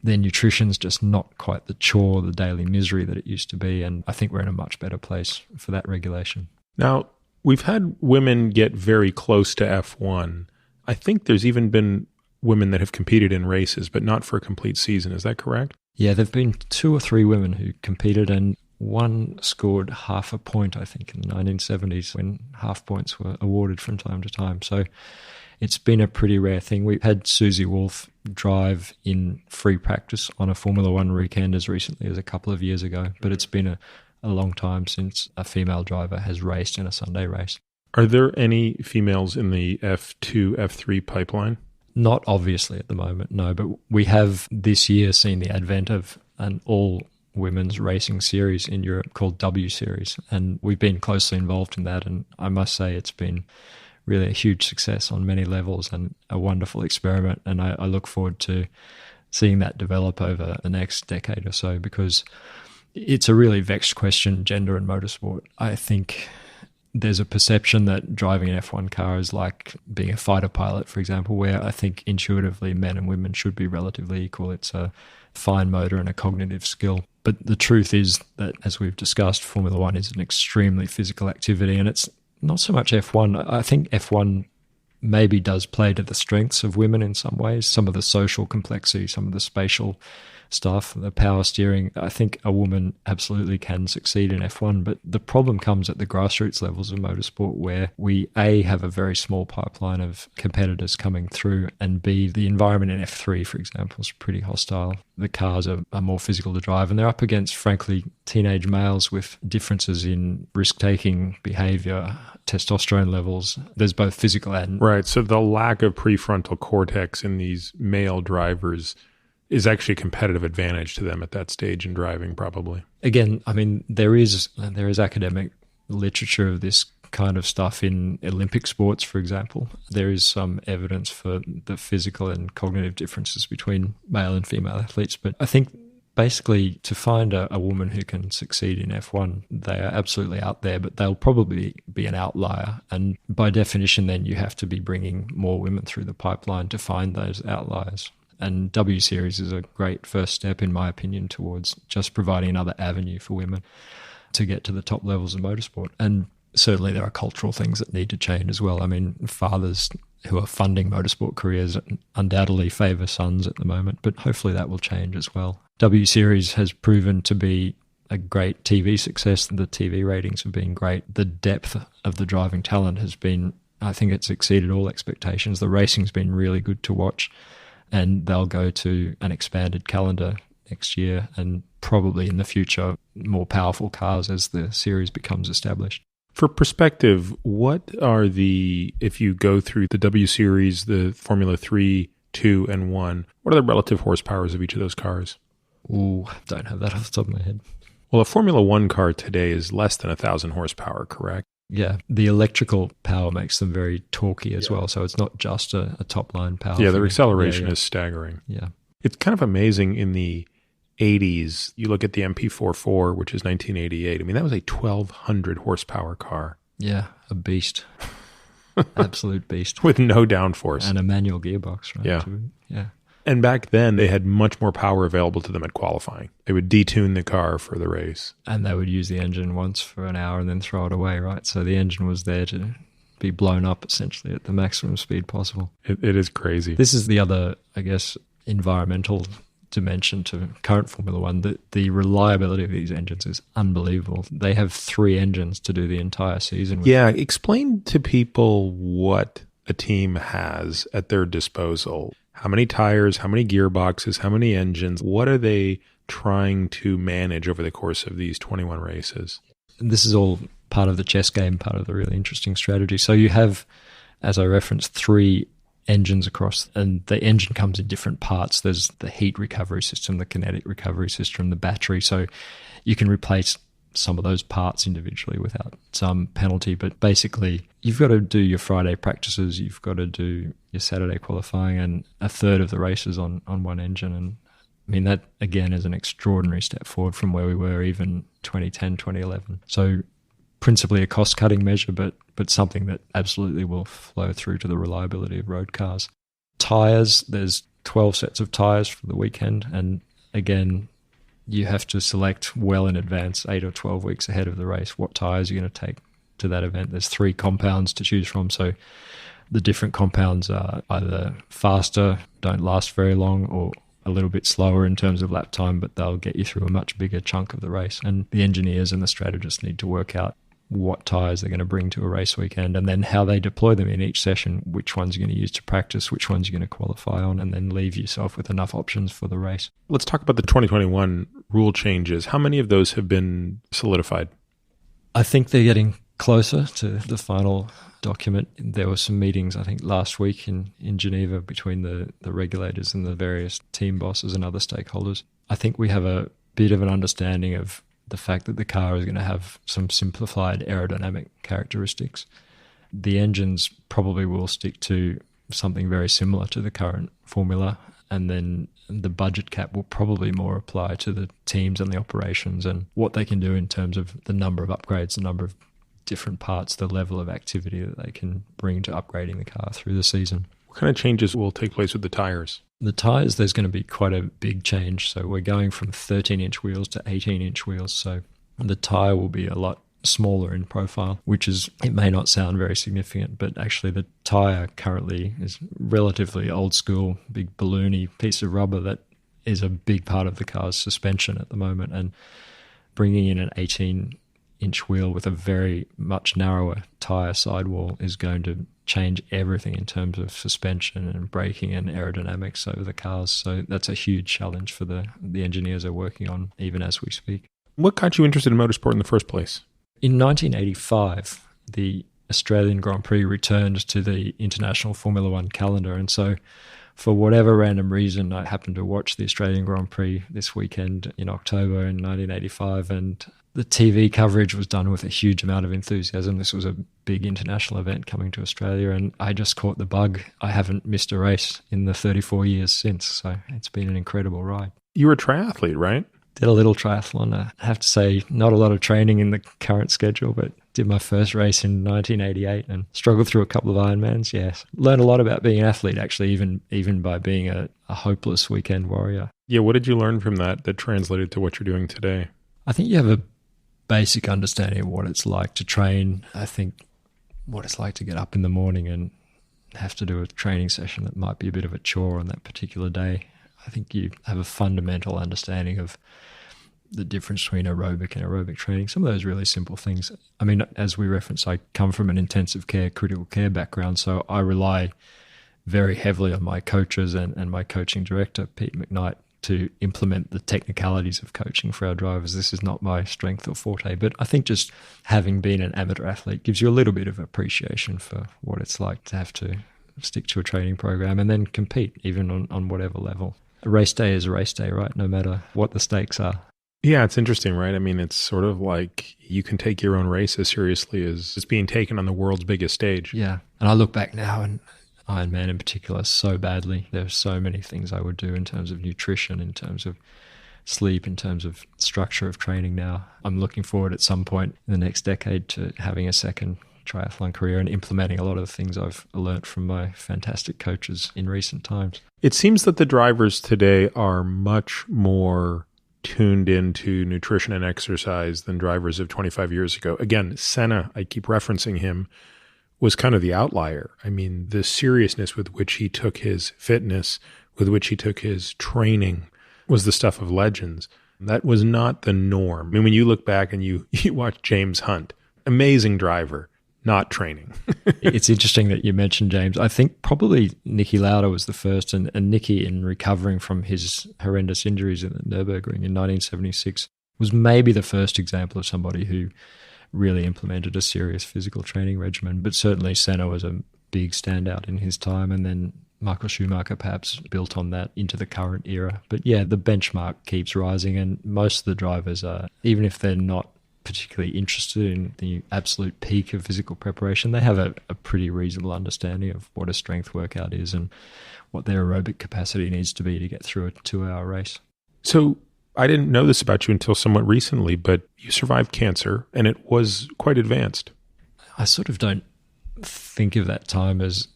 Their nutrition's just not quite the chore, the daily misery that it used to be. And I think we're in a much better place for that regulation. Now, we've had women get very close to F1. I think there's even been women that have competed in races, but not for a complete season. Is that correct? Yeah, there have been 2 or 3 women who competed, and one scored half a point, I think, in the 1970s when half points were awarded from time to time. So it's been a pretty rare thing. We had Susie Wolf drive in free practice on a Formula One weekend as recently as a couple of years ago, but it's been a long time since a female driver has raced in a Sunday race. Are there any females in the F2, F3 pipeline? Not obviously at the moment, no, but we have this year seen the advent of an all-women's racing series in Europe called W Series, and we've been closely involved in that, and I must say it's been really a huge success on many levels and a wonderful experiment, and I look forward to seeing that develop over the next decade or so, because it's a really vexed question, gender and motorsport. I think there's a perception that driving an F1 car is like being a fighter pilot, for example, where I think intuitively men and women should be relatively equal. It's a fine motor and a cognitive skill. But the truth is that, as we've discussed, Formula One is an extremely physical activity, and it's not so much F1. I think F1 maybe does play to the strengths of women in some ways, some of the social complexity, some of the spatial stuff, the power steering. I think a woman absolutely can succeed in F1, but the problem comes at the grassroots levels of motorsport, where we A, have a very small pipeline of competitors coming through, and B, the environment in F3, for example, is pretty hostile. The cars are more physical to drive, and they're up against, frankly, teenage males with differences in risk-taking behavior, testosterone levels. There's both physical and... Right, so the lack of prefrontal cortex in these male drivers is actually a competitive advantage to them at that stage in driving, probably. Again, I mean, there is academic literature of this kind of stuff in Olympic sports, for example. There is some evidence for the physical and cognitive differences between male and female athletes. But I think basically to find a woman who can succeed in F1, they are absolutely out there, but they'll probably be an outlier. And by definition, then you have to be bringing more women through the pipeline to find those outliers. And W Series is a great first step, in my opinion, towards just providing another avenue for women to get to the top levels of motorsport. And certainly there are cultural things that need to change as well. I mean, fathers who are funding motorsport careers undoubtedly favour sons at the moment, but hopefully that will change as well. W Series has proven to be a great TV success. The TV ratings have been great. The depth of the driving talent has been, I think it's exceeded all expectations. The racing's been really good to watch. And they'll go to an expanded calendar next year, and probably in the future more powerful cars as the series becomes established. For perspective, what are if you go through the W Series, the Formula 3, 2, and 1, what are the relative horsepowers of each of those cars? Ooh, don't have that off the top of my head. Well, a Formula 1 car today is less than 1,000 horsepower, correct? Yeah, the electrical power makes them very torquey as well, so it's not just a top-line power. Yeah, their acceleration is staggering. Yeah. It's kind of amazing in the 80s. You look at the MP44, which is 1988. I mean, that was a 1,200 horsepower car. Yeah, a beast. Absolute beast. With no downforce. And a manual gearbox, right? Yeah. Yeah. And back then, they had much more power available to them at qualifying. They would detune the car for the race. And they would use the engine once for an hour and then throw it away, right? So the engine was there to be blown up essentially at the maximum speed possible. It is crazy. This is the other, I guess, environmental dimension to current Formula One. The reliability of these engines is unbelievable. They have 3 engines to do the entire season with. Yeah, explain to people what a team has at their disposal. How many tires, how many gearboxes, how many engines? What are they trying to manage over the course of these 21 races? This is all part of the chess game, part of the really interesting strategy. So you have, as I referenced, 3 engines across, and the engine comes in different parts. There's the heat recovery system, the kinetic recovery system, the battery. So you can replace some of those parts individually without some penalty. But basically, you've got to do your Friday practices, you've got to do your Saturday qualifying, and a third of the races on one engine. And I mean, that again is an extraordinary step forward from where we were even 2010, 2011. So principally a cost-cutting measure, but something that absolutely will flow through to the reliability of road cars. Tyres, there's 12 sets of tyres for the weekend, and again, you have to select well in advance, 8 or 12 weeks ahead of the race, what tyres you're going to take to that event. There's 3 compounds to choose from, so the different compounds are either faster, don't last very long, or a little bit slower in terms of lap time, but they'll get you through a much bigger chunk of the race. And the engineers and the strategists need to work out what tyres they're going to bring to a race weekend, and then how they deploy them in each session, which ones you're going to use to practice, which ones you're going to qualify on, and then leave yourself with enough options for the race. Let's talk about the 2021 rule changes. How many of those have been solidified? I think they're getting closer to the final document. There were some meetings, I think, last week in Geneva between the regulators and the various team bosses and other stakeholders. I think we have a bit of an understanding of the fact that the car is going to have some simplified aerodynamic characteristics. The engines probably will stick to something very similar to the current formula, and then the budget cap will probably more apply to the teams and the operations and what they can do in terms of the number of upgrades, the number of different parts, the level of activity that they can bring to upgrading the car through the season. What kind of changes will take place with the tires? The tyres, there's going to be quite a big change. So we're going from 13-inch wheels to 18-inch wheels. So the tyre will be a lot smaller in profile, it may not sound very significant, but actually the tyre currently is relatively old school, big balloony piece of rubber that is a big part of the car's suspension at the moment. And bringing in an 18-inch wheel with a very much narrower tyre sidewall is going to change everything in terms of suspension and braking and aerodynamics over the cars. So that's a huge challenge for the engineers are working on even as we speak. What got you interested in motorsport in the first place? In 1985, the Australian Grand Prix returned to the International Formula One calendar. And so for whatever random reason, I happened to watch the Australian Grand Prix this weekend in October in 1985, and the TV coverage was done with a huge amount of enthusiasm. This was a big international event coming to Australia, and I just caught the bug. I haven't missed a race in the 34 years since, so it's been an incredible ride. You were a triathlete, right? Did a little triathlon. I have to say, not a lot of training in the current schedule, but did my first race in 1988 and struggled through a couple of Ironmans, yes. Learned a lot about being an athlete, actually, even by being a hopeless weekend warrior. Yeah, what did you learn from that translated to what you're doing today? I think you have a basic understanding of what it's like to train. I think what it's like to get up in the morning and have to do a training session that might be a bit of a chore on that particular day. I think you have a fundamental understanding of the difference between aerobic and aerobic training. Some of those really simple things. I mean, as we referenced, I come from an intensive care, critical care background, so I rely very heavily on my coaches and my coaching director, Pete McKnight, to implement the technicalities of coaching for our drivers. This is not my strength or forte, but I think just having been an amateur athlete gives you a little bit of appreciation for what it's like to have to stick to a training program and then compete even on whatever level. A race day is a race day, right? No matter what the stakes are. Yeah, it's interesting, right? I mean, it's sort of like you can take your own race as seriously as it's being taken on the world's biggest stage. Yeah. And I look back now, and Ironman in particular, so badly. There's so many things I would do in terms of nutrition, in terms of sleep, in terms of structure of training now. I'm looking forward at some point in the next decade to having a second triathlon career and implementing a lot of the things I've learnt from my fantastic coaches in recent times. It seems that the drivers today are much more tuned into nutrition and exercise than drivers of 25 years ago. Again, Senna, I keep referencing him, was kind of the outlier. I mean, the seriousness with which he took his fitness, with which he took his training, was the stuff of legends. That was not the norm. I mean, when you look back and you watch James Hunt, amazing driver, not training. It's interesting that you mentioned James. I think probably Niki Lauda was the first, and Niki, in recovering from his horrendous injuries in the Nürburgring in 1976, was maybe the first example of somebody who really implemented a serious physical training regimen. But certainly Senna was a big standout in his time, and then Michael Schumacher perhaps built on that into the current era. But yeah, the benchmark keeps rising, and most of the drivers are, even if they're not particularly interested in the absolute peak of physical preparation, they have a pretty reasonable understanding of what a strength workout is and what their aerobic capacity needs to be to get through a 2-hour race. So I didn't know this about you until somewhat recently, but you survived cancer, and it was quite advanced. I sort of don't think of that time as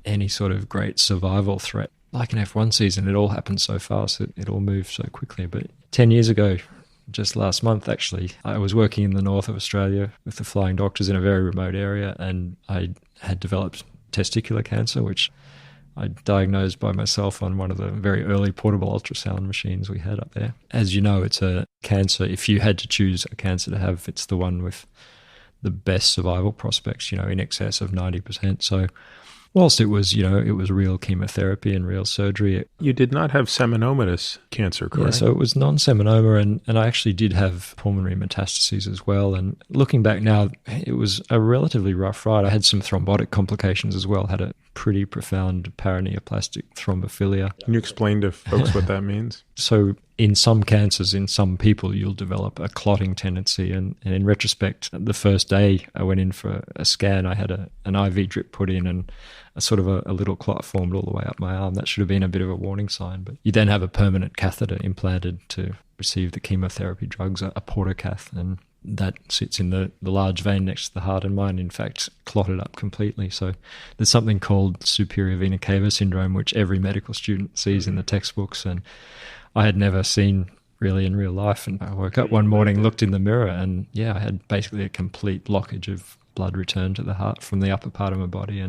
any sort of great survival threat. Like an F1 season, it all happened so fast, it all moved so quickly. But 10 years ago, just last month actually, I was working in the north of Australia with the Flying Doctors in a very remote area, and I had developed testicular cancer, which I diagnosed by myself on one of the very early portable ultrasound machines we had up there. As you know, it's a cancer. If you had to choose a cancer to have, it's the one with the best survival prospects, in excess of 90%. So whilst it was real chemotherapy and real surgery. You did not have seminomatous cancer, correct? Yeah, so it was non-seminoma, and I actually did have pulmonary metastases as well. And looking back now, it was a relatively rough ride. I had some thrombotic complications as well, had a pretty profound paraneoplastic thrombophilia. Can you explain to folks what that means? So in some cancers, in some people, you'll develop a clotting tendency. And in retrospect, the first day I went in for a scan, I had an IV drip put in, and a little clot formed all the way up my arm. That should have been a bit of a warning sign. But you then have a permanent catheter implanted to receive the chemotherapy drugs, a portocath, and that sits in the large vein next to the heart, and mine, in fact, clotted up completely. So there's something called superior vena cava syndrome, which every medical student sees in the textbooks, and I had never seen really in real life. And I woke up one morning, looked in the mirror, and I had basically a complete blockage of blood return to the heart from the upper part of my body.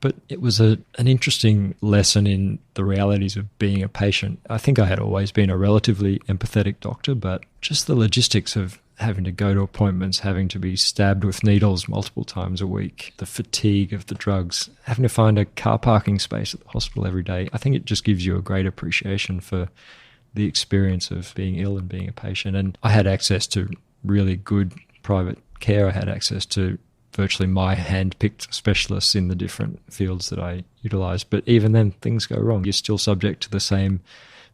But it was an interesting lesson in the realities of being a patient. I think I had always been a relatively empathetic doctor, but just the logistics of having to go to appointments, having to be stabbed with needles multiple times a week, the fatigue of the drugs, having to find a car parking space at the hospital every day, I think it just gives you a great appreciation for the experience of being ill and being a patient. And I had access to really good private care. I had access to virtually my hand-picked specialists in the different fields that I utilised. But even then, things go wrong. You're still subject to the same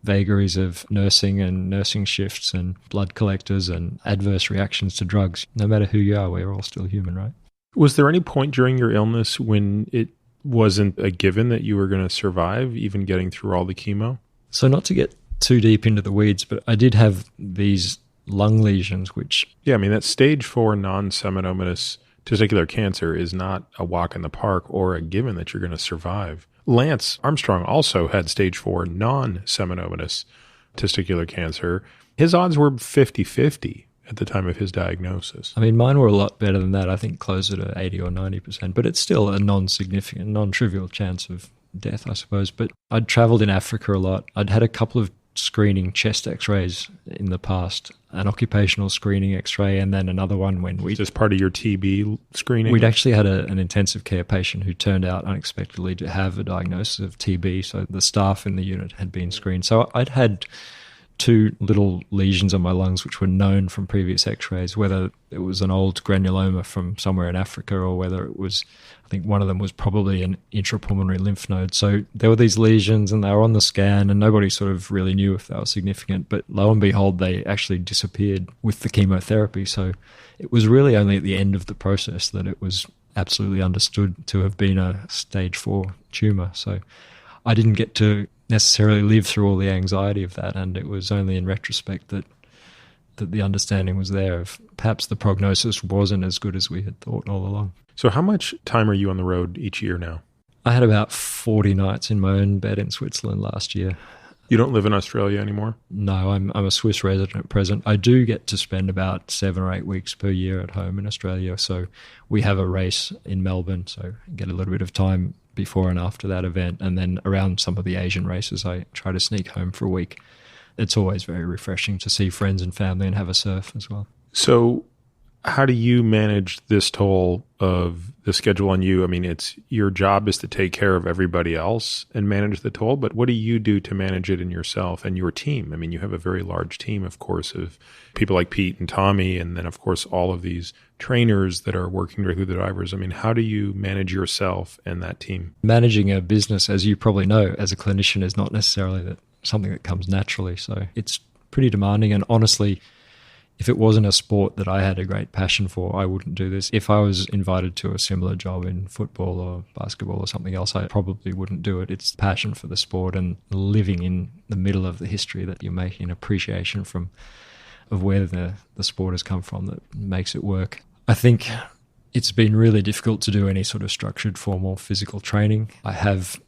vagaries of nursing and nursing shifts and blood collectors and adverse reactions to drugs. No matter who you are, we're all still human, right? Was there any point during your illness when it wasn't a given that you were going to survive, even getting through all the chemo? So not to get too deep into the weeds, but I did have these lung lesions, which... Yeah, I mean, that stage 4 non-seminomatous testicular cancer is not a walk in the park or a given that you're going to survive. Lance Armstrong also had stage 4 non-seminomatous testicular cancer. His odds were 50-50 at the time of his diagnosis. I mean, mine were a lot better than that. I think closer to 80 or 90%, but it's still a non-significant, non-trivial chance of death, I suppose. But I'd traveled in Africa a lot. I'd had a couple of screening chest x-rays in the past, an occupational screening x-ray, and then another one when we... Just part of your TB screening? We'd actually had an intensive care patient who turned out unexpectedly to have a diagnosis of TB, so the staff in the unit had been screened. So I'd had 2 little lesions on my lungs which were known from previous x-rays, whether it was an old granuloma from somewhere in Africa or whether it was, I think one of them was probably an intrapulmonary lymph node. So there were these lesions and they were on the scan and nobody sort of really knew if they were significant, but lo and behold, they actually disappeared with the chemotherapy. So it was really only at the end of the process that it was absolutely understood to have been a stage 4 tumour. So I didn't get to necessarily live through all the anxiety of that, and it was only in retrospect that the understanding was there of perhaps the prognosis wasn't as good as we had thought all along. So how much time are you on the road each year now? I had about 40 nights in my own bed in Switzerland last year. You don't live in Australia anymore? No, I'm a Swiss resident at present. I do get to spend about 7 or 8 weeks per year at home in Australia. So we have a race in Melbourne, so I get a little bit of time before and after that event. And then around some of the Asian races, I try to sneak home for a week. It's always very refreshing to see friends and family and have a surf as well. So how do you manage this toll of the schedule on you? I mean, it's your job is to take care of everybody else and manage the toll, but what do you do to manage it in yourself and your team? I mean, you have a very large team, of course, of people like Pete and Tommy, and then, of course, all of these trainers that are working directly with the drivers. I mean, how do you manage yourself and that team? Managing a business, as you probably know, as a clinician is not necessarily something that comes naturally. So it's pretty demanding, and honestly, if it wasn't a sport that I had a great passion for, I wouldn't do this. If I was invited to a similar job in football or basketball or something else, I probably wouldn't do it. It's the passion for the sport and living in the middle of the history that you're making, appreciation of where the sport has come from that makes it work. I think it's been really difficult to do any sort of structured formal physical training. I have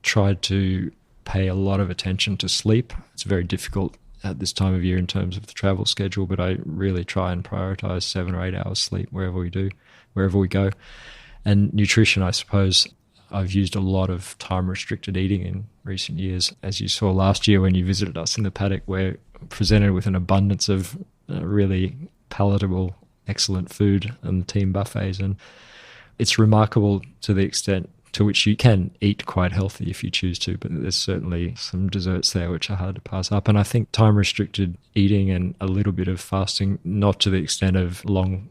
tried to pay a lot of attention to sleep. It's very difficult at this time of year in terms of the travel schedule, but I really try and prioritize 7 or 8 hours sleep wherever we go. And nutrition, I suppose, I've used a lot of time-restricted eating in recent years. As you saw last year when you visited us in the paddock, we're presented with an abundance of really palatable, excellent food and team buffets. And it's remarkable to the extent to which you can eat quite healthy if you choose to, but there's certainly some desserts there which are hard to pass up. And I think time-restricted eating and a little bit of fasting, not to the extent of long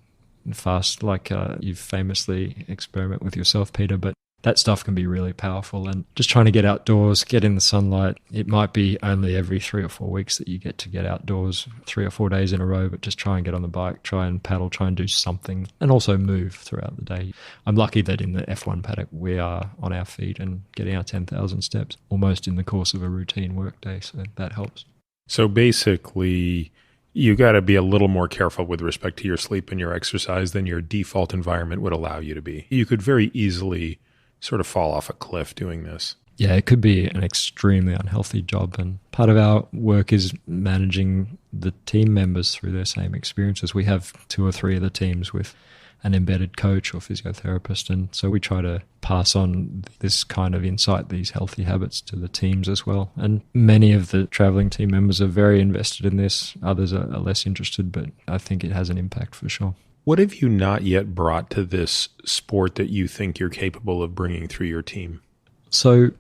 fast like you've famously experiment with yourself, Peter, but that stuff can be really powerful. And just trying to get outdoors, get in the sunlight. It might be only every 3 or 4 weeks that you get to get outdoors 3 or 4 days in a row, but just try and get on the bike, try and paddle, try and do something, and also move throughout the day. I'm lucky that in the F1 paddock, we are on our feet and getting our 10,000 steps almost in the course of a routine work day. So that helps. So basically, you got to be a little more careful with respect to your sleep and your exercise than your default environment would allow you to be. You could very easily sort of fall off a cliff doing this. Yeah, it could be an extremely unhealthy job. And part of our work is managing the team members through their same experiences. We have 2 or 3 of the teams with an embedded coach or physiotherapist. And so we try to pass on this kind of insight, these healthy habits to the teams as well. And many of the traveling team members are very invested in this. Others are less interested, but I think it has an impact for sure. What have you not yet brought to this sport that you think you're capable of bringing through your team? So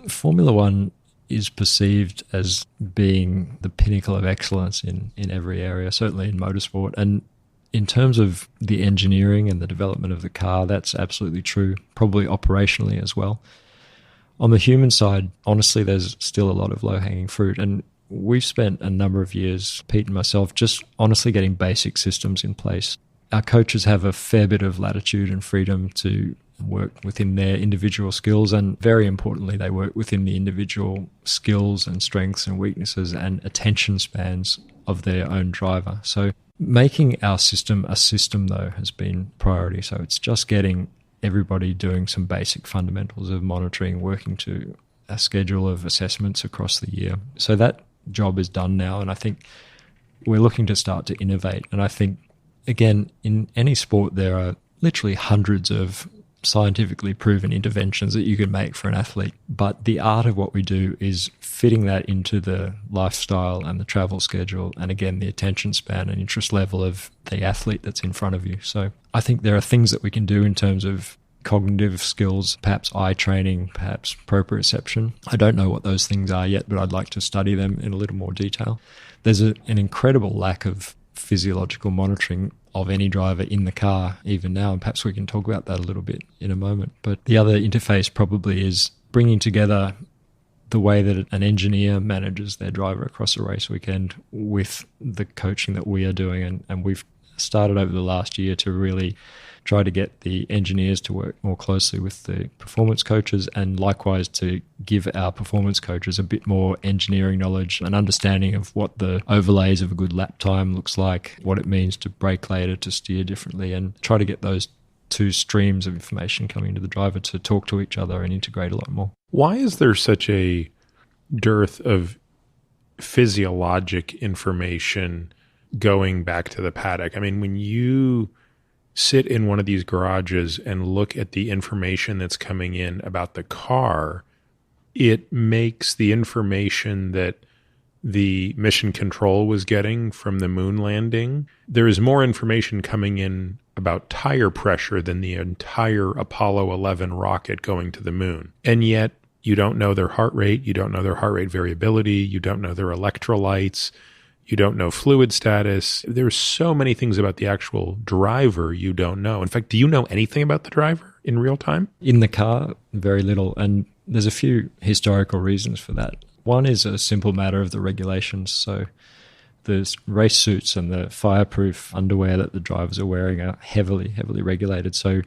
Formula One is perceived as being the pinnacle of excellence in every area, certainly in motorsport. And in terms of the engineering and the development of the car, that's absolutely true, probably operationally as well. On the human side, honestly, there's still a lot of low-hanging fruit. And we've spent a number of years, Pete and myself, just honestly getting basic systems in place. Our coaches have a fair bit of latitude and freedom to work within their individual skills, and very importantly, they work within the individual skills and strengths and weaknesses and attention spans of their own driver. So making our system a system, though, has been priority. So it's just getting everybody doing some basic fundamentals of monitoring, working to a schedule of assessments across the year. So that job is done now, and I think we're looking to start to innovate. And I think, again, in any sport, there are literally hundreds of scientifically proven interventions that you can make for an athlete. But the art of what we do is fitting that into the lifestyle and the travel schedule, and again, the attention span and interest level of the athlete that's in front of you. So I think there are things that we can do in terms of cognitive skills, perhaps eye training, perhaps proprioception. I don't know what those things are yet, but I'd like to study them in a little more detail. There's an incredible lack of physiological monitoring of any driver in the car even now, and perhaps we can talk about that a little bit in a moment. But the other interface probably is bringing together the way that an engineer manages their driver across a race weekend with the coaching that we are doing. And we've started over the last year to really try to get the engineers to work more closely with the performance coaches, and likewise to give our performance coaches a bit more engineering knowledge and understanding of what the overlays of a good lap time looks like, what it means to brake later, to steer differently, and try to get those two streams of information coming to the driver to talk to each other and integrate a lot more. Why is there such a dearth of physiologic information going back to the paddock? I mean, when you sit in one of these garages and look at the information that's coming in about the car, it makes the information that the mission control was getting from the moon landing. There is more information coming in about tire pressure than the entire Apollo 11 rocket going to the moon. And yet you don't know their heart rate, you don't know their heart rate variability, you don't know their electrolytes, you don't know fluid status. There's so many things about the actual driver you don't know. In fact, do you know anything about the driver in real time? In the car, very little. And there's a few historical reasons for that. One is a simple matter of the regulations. So the race suits and the fireproof underwear that the drivers are wearing are heavily, heavily regulated. So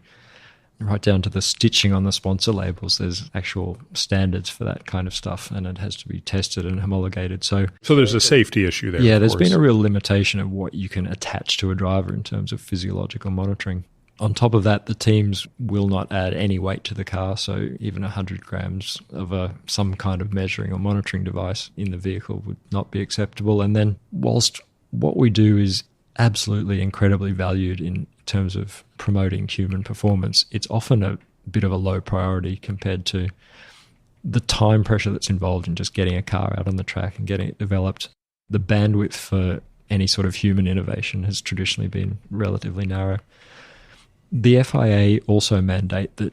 right down to the stitching on the sponsor labels, there's actual standards for that kind of stuff, and it has to be tested and homologated. So there's a safety issue there. Yeah, there's been a real limitation of what you can attach to a driver in terms of physiological monitoring. On top of that, the teams will not add any weight to the car, so even 100 grams of some kind of measuring or monitoring device in the vehicle would not be acceptable. And then whilst what we do is absolutely incredibly valued in terms of promoting human performance, it's often a bit of a low priority compared to the time pressure that's involved in just getting a car out on the track and getting it developed. The bandwidth for any sort of human innovation has traditionally been relatively narrow. The FIA also mandate that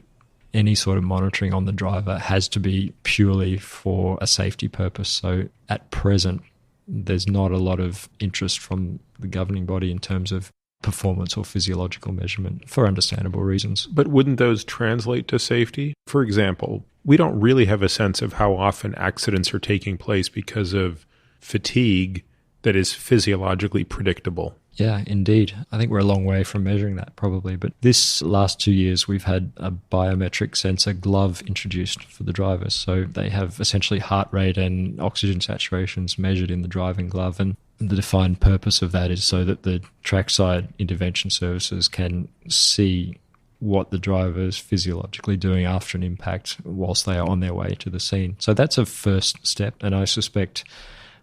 any sort of monitoring on the driver has to be purely for a safety purpose. So at present, there's not a lot of interest from the governing body in terms of performance or physiological measurement for understandable reasons. But wouldn't those translate to safety? For example, we don't really have a sense of how often accidents are taking place because of fatigue that is physiologically predictable. Yeah, indeed. I think we're a long way from measuring that probably. But this last 2 years, we've had a biometric sensor glove introduced for the drivers. So they have essentially heart rate and oxygen saturations measured in the driving glove. And the defined purpose of that is so that the trackside intervention services can see what the driver is physiologically doing after an impact whilst they are on their way to the scene. So that's a first step, and I suspect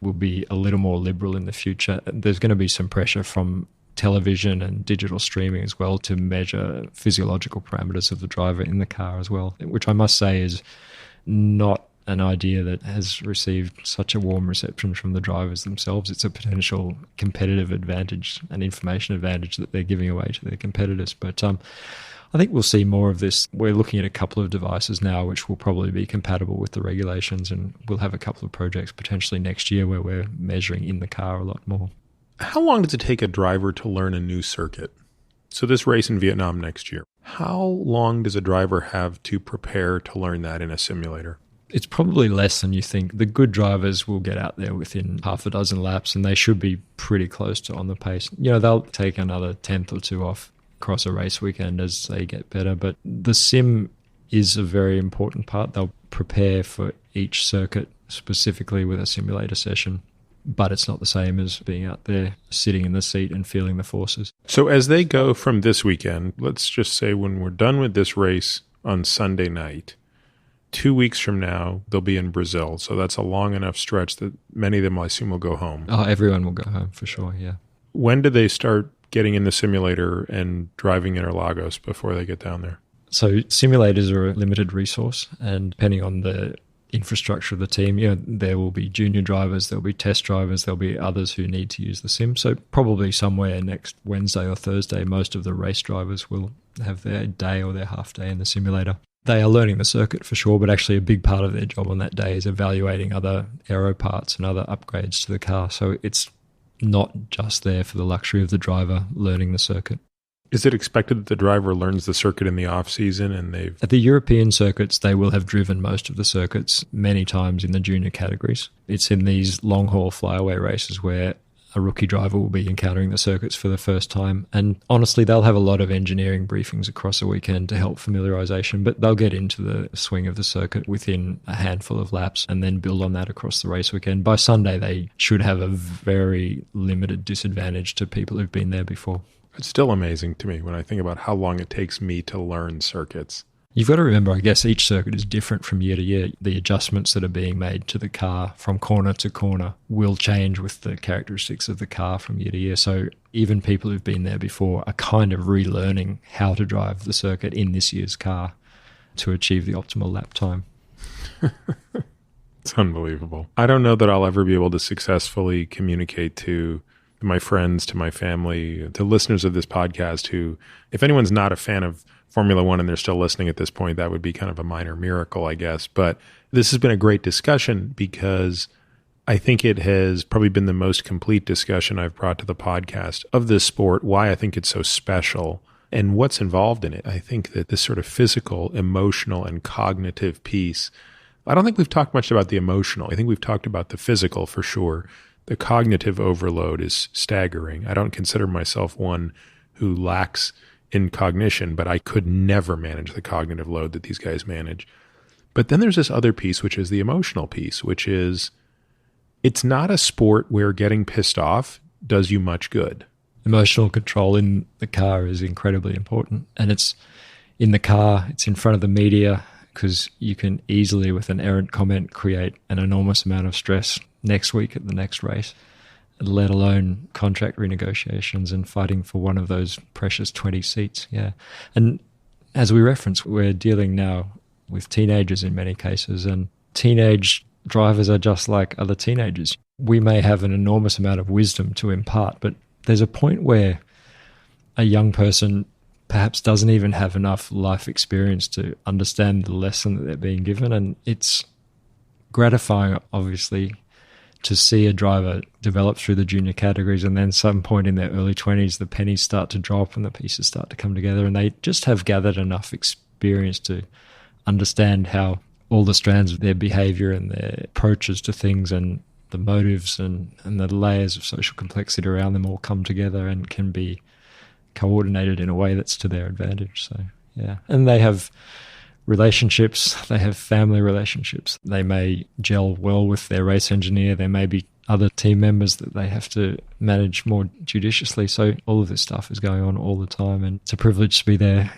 will be a little more liberal in the future. There's going to be some pressure from television and digital streaming as well to measure physiological parameters of the driver in the car as well, which I must say is not an idea that has received such a warm reception from the drivers themselves. It's a potential competitive advantage, an information advantage that they're giving away to their competitors. But I think we'll see more of this. We're looking at a couple of devices now which will probably be compatible with the regulations, and we'll have a couple of projects potentially next year where we're measuring in the car a lot more. How long does it take a driver to learn a new circuit? So this race in Vietnam next year, how long does a driver have to prepare to learn that in a simulator? It's probably less than you think. The good drivers will get out there within half a dozen laps, and they should be pretty close to on the pace. You know, they'll take another tenth or two off across a race weekend as they get better, but the sim is a very important part. They'll prepare for each circuit specifically with a simulator session, but it's not the same as being out there sitting in the seat and feeling the forces. So as they go from this weekend, let's just say when we're done with this race on Sunday night, 2 weeks from now, they'll be in Brazil. So that's a long enough stretch that many of them, I assume, will go home. Oh, everyone will go home for sure, yeah. When do they start getting in the simulator and driving Interlagos before they get down there? So simulators are a limited resource, and depending on the infrastructure of the team, there will be junior drivers, there'll be test drivers, there'll be others who need to use the sim. So probably somewhere next Wednesday or Thursday, most of the race drivers will have their day or their half day in the simulator. They are learning the circuit for sure, but actually a big part of their job on that day is evaluating other aero parts and other upgrades to the car. So it's not just there for the luxury of the driver learning the circuit. Is it expected that the driver learns the circuit in the off-season and they've... At the European circuits, they will have driven most of the circuits many times in the junior categories. It's in these long-haul flyaway races where a rookie driver will be encountering the circuits for the first time. And honestly, they'll have a lot of engineering briefings across the weekend to help familiarization, but they'll get into the swing of the circuit within a handful of laps and then build on that across the race weekend. By Sunday, they should have a very limited disadvantage to people who've been there before. It's still amazing to me when I think about how long it takes me to learn circuits. You've got to remember, I guess, each circuit is different from year to year. The adjustments that are being made to the car from corner to corner will change with the characteristics of the car from year to year. So even people who've been there before are kind of relearning how to drive the circuit in this year's car to achieve the optimal lap time. It's unbelievable. I don't know that I'll ever be able to successfully communicate to my friends, to my family, to listeners of this podcast who, if anyone's not a fan of Formula One and they're still listening at this point, that would be kind of a minor miracle, I guess. But this has been a great discussion because I think it has probably been the most complete discussion I've brought to the podcast of this sport, why I think it's so special, and what's involved in it. I think that this sort of physical, emotional, and cognitive piece, I don't think we've talked much about the emotional. I think we've talked about the physical for sure. The cognitive overload is staggering. I don't consider myself one who lacks in cognition, but I could never manage the cognitive load that these guys manage. But then there's this other piece, which is the emotional piece, which is it's not a sport where getting pissed off does you much good. Emotional control in the car is incredibly important. And it's in the car, it's in front of the media, because you can easily, with an errant comment, create an enormous amount of stress next week at the next race, let alone contract renegotiations and fighting for one of those precious 20 seats. Yeah. And as we referenced, we're dealing now with teenagers in many cases, and teenage drivers are just like other teenagers. We may have an enormous amount of wisdom to impart, but there's a point where a young person perhaps doesn't even have enough life experience to understand the lesson that they're being given. And it's gratifying, obviously, to see a driver develop through the junior categories, and then some point in their early 20s, the pennies start to drop and the pieces start to come together, and they just have gathered enough experience to understand how all the strands of their behavior and their approaches to things and the motives and the layers of social complexity around them all come together and can be coordinated in a way that's to their advantage. So, yeah. And they have relationships, they have family relationships. They may gel well with their race engineer. There may be other team members that they have to manage more judiciously. So all of this stuff is going on all the time, and it's a privilege to be there,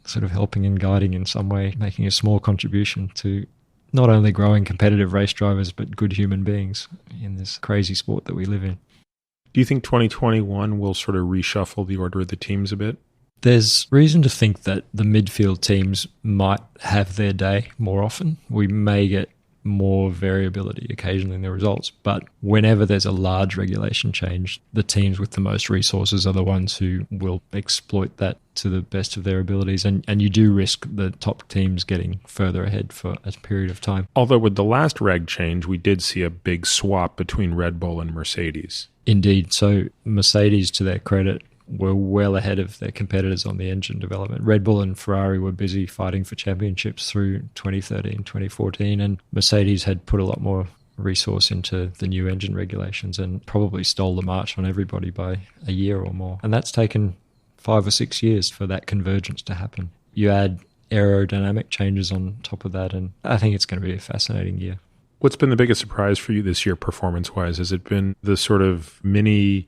sort of helping and guiding in some way, making a small contribution to not only growing competitive race drivers, but good human beings in this crazy sport that we live in. Do you think 2021 will sort of reshuffle the order of the teams a bit? There's reason to think that the midfield teams might have their day more often. We may get more variability occasionally in the results, but whenever there's a large regulation change, the teams with the most resources are the ones who will exploit that to the best of their abilities, and you do risk the top teams getting further ahead for a period of time. Although with the last reg change, we did see a big swap between Red Bull and Mercedes. Indeed. So Mercedes, to their credit, were well ahead of their competitors on the engine development. Red Bull and Ferrari were busy fighting for championships through 2013, 2014, and Mercedes had put a lot more resource into the new engine regulations and probably stole the march on everybody by a year or more. And that's taken 5 or 6 years for that convergence to happen. You add aerodynamic changes on top of that, and I think it's going to be a fascinating year. What's been the biggest surprise for you this year performance-wise? Has it been the sort of mini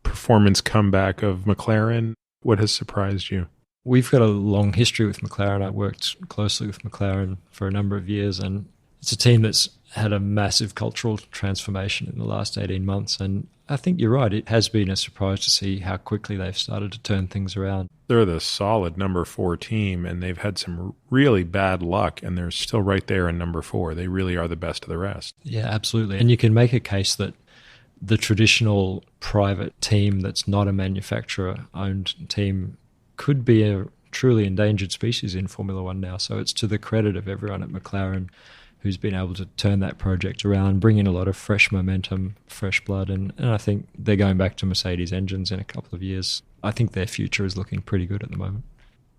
performance comeback of McLaren? What has surprised you? We've got a long history with McLaren. I worked closely with McLaren for a number of years, and It's a team that's had a massive cultural transformation in the last 18 months. And I think you're right. It has been a surprise to see how quickly they've started to turn things around. They're the solid number 4 team, and they've had some really bad luck, and they're still right there in number 4. They really are the best of the rest. Yeah, absolutely. And you can make a case that the traditional private team that's not a manufacturer-owned team could be a truly endangered species in Formula One now. So it's to the credit of everyone at McLaren who's been able to turn that project around, bring in a lot of fresh momentum, fresh blood, and I think they're going back to Mercedes engines in a couple of years. I think their future is looking pretty good at the moment.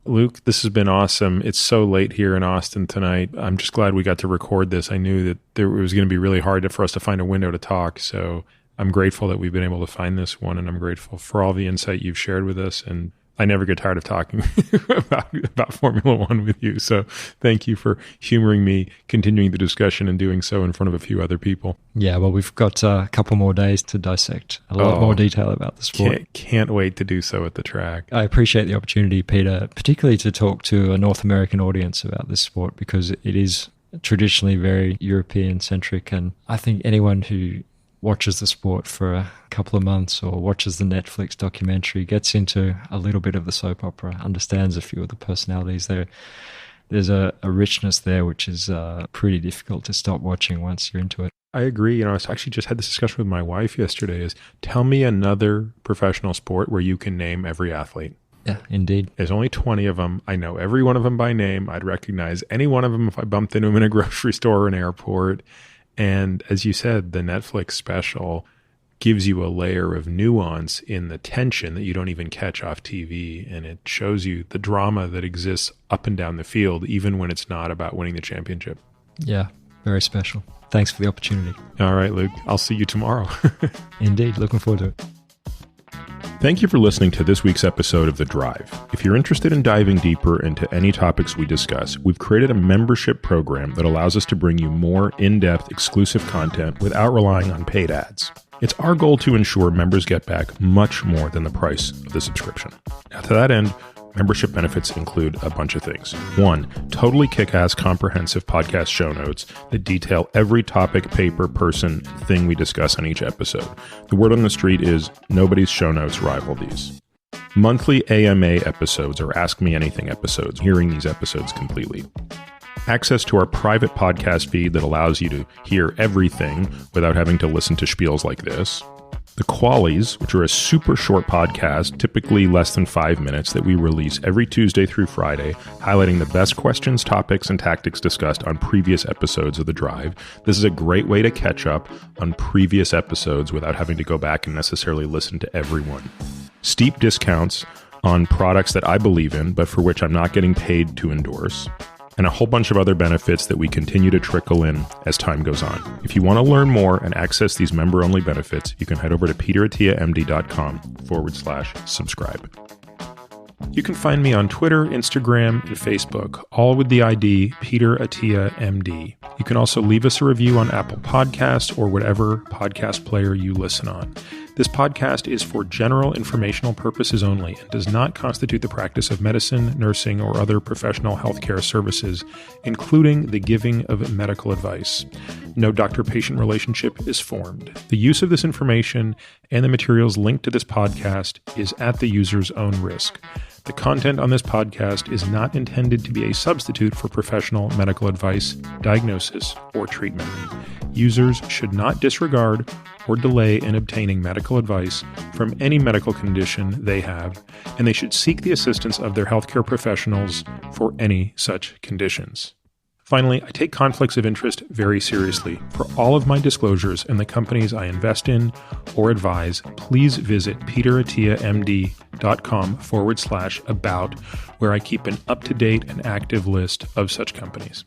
Luke, this has been awesome. It's so late here in Austin tonight. I'm just glad we got to record this. I knew that it was going to be really hard for us to find a window to talk, so I'm grateful that we've been able to find this one, and I'm grateful for all the insight you've shared with us, and I never get tired of talking about Formula One with you. So thank you for humoring me, continuing the discussion, and doing so in front of a few other people. Yeah, well, we've got a couple more days to dissect a lot more detail about the sport. Can't wait to do so at the track. I appreciate the opportunity, Peter, particularly to talk to a North American audience about this sport, because it is traditionally very European-centric. And I think anyone who watches the sport for a couple of months or watches the Netflix documentary, gets into a little bit of the soap opera, understands a few of the personalities there. There's a richness there which is pretty difficult to stop watching once you're into it. I agree. I actually just had this discussion with my wife yesterday is tell me another professional sport where you can name every athlete. Yeah, indeed. There's only 20 of them. I know every one of them by name. I'd recognize any one of them if I bumped into them in a grocery store or an airport. And as you said, the Netflix special gives you a layer of nuance in the tension that you don't even catch off TV. And it shows you the drama that exists up and down the field, even when it's not about winning the championship. Yeah, very special. Thanks for the opportunity. All right, Luke. I'll see you tomorrow. Indeed. Looking forward to it. Thank you for listening to this week's episode of The Drive. If you're interested in diving deeper into any topics we discuss, we've created a membership program that allows us to bring you more in-depth, exclusive content without relying on paid ads. It's our goal to ensure members get back much more than the price of the subscription. Now, to that end, membership benefits include a bunch of things. 1, totally kick-ass comprehensive podcast show notes that detail every topic, paper, person, and thing we discuss on each episode. The word on the street is nobody's show notes rival these. Monthly AMA episodes or Ask Me Anything episodes, hearing these episodes completely. Access to our private podcast feed that allows you to hear everything without having to listen to spiels like this. The Qualies, which are a super short podcast, typically less than 5 minutes, that we release every Tuesday through Friday, highlighting the best questions, topics, and tactics discussed on previous episodes of The Drive. This is a great way to catch up on previous episodes without having to go back and necessarily listen to everyone. Steep discounts on products that I believe in, but for which I'm not getting paid to endorse. And a whole bunch of other benefits that we continue to trickle in as time goes on. If you want to learn more and access these member-only benefits, you can head over to peterattiamd.com/subscribe. You can find me on Twitter, Instagram, and Facebook, all with the ID Peter Attia MD. You can also leave us a review on Apple Podcasts or whatever podcast player you listen on. This podcast is for general informational purposes only and does not constitute the practice of medicine, nursing, or other professional healthcare services, including the giving of medical advice. No doctor-patient relationship is formed. The use of this information and the materials linked to this podcast is at the user's own risk. The content on this podcast is not intended to be a substitute for professional medical advice, diagnosis, or treatment. Users should not disregard or delay in obtaining medical advice from any medical condition they have, and they should seek the assistance of their healthcare professionals for any such conditions. Finally, I take conflicts of interest very seriously. For all of my disclosures and the companies I invest in or advise, please visit peterattiamd.com/about, where I keep an up-to-date and active list of such companies.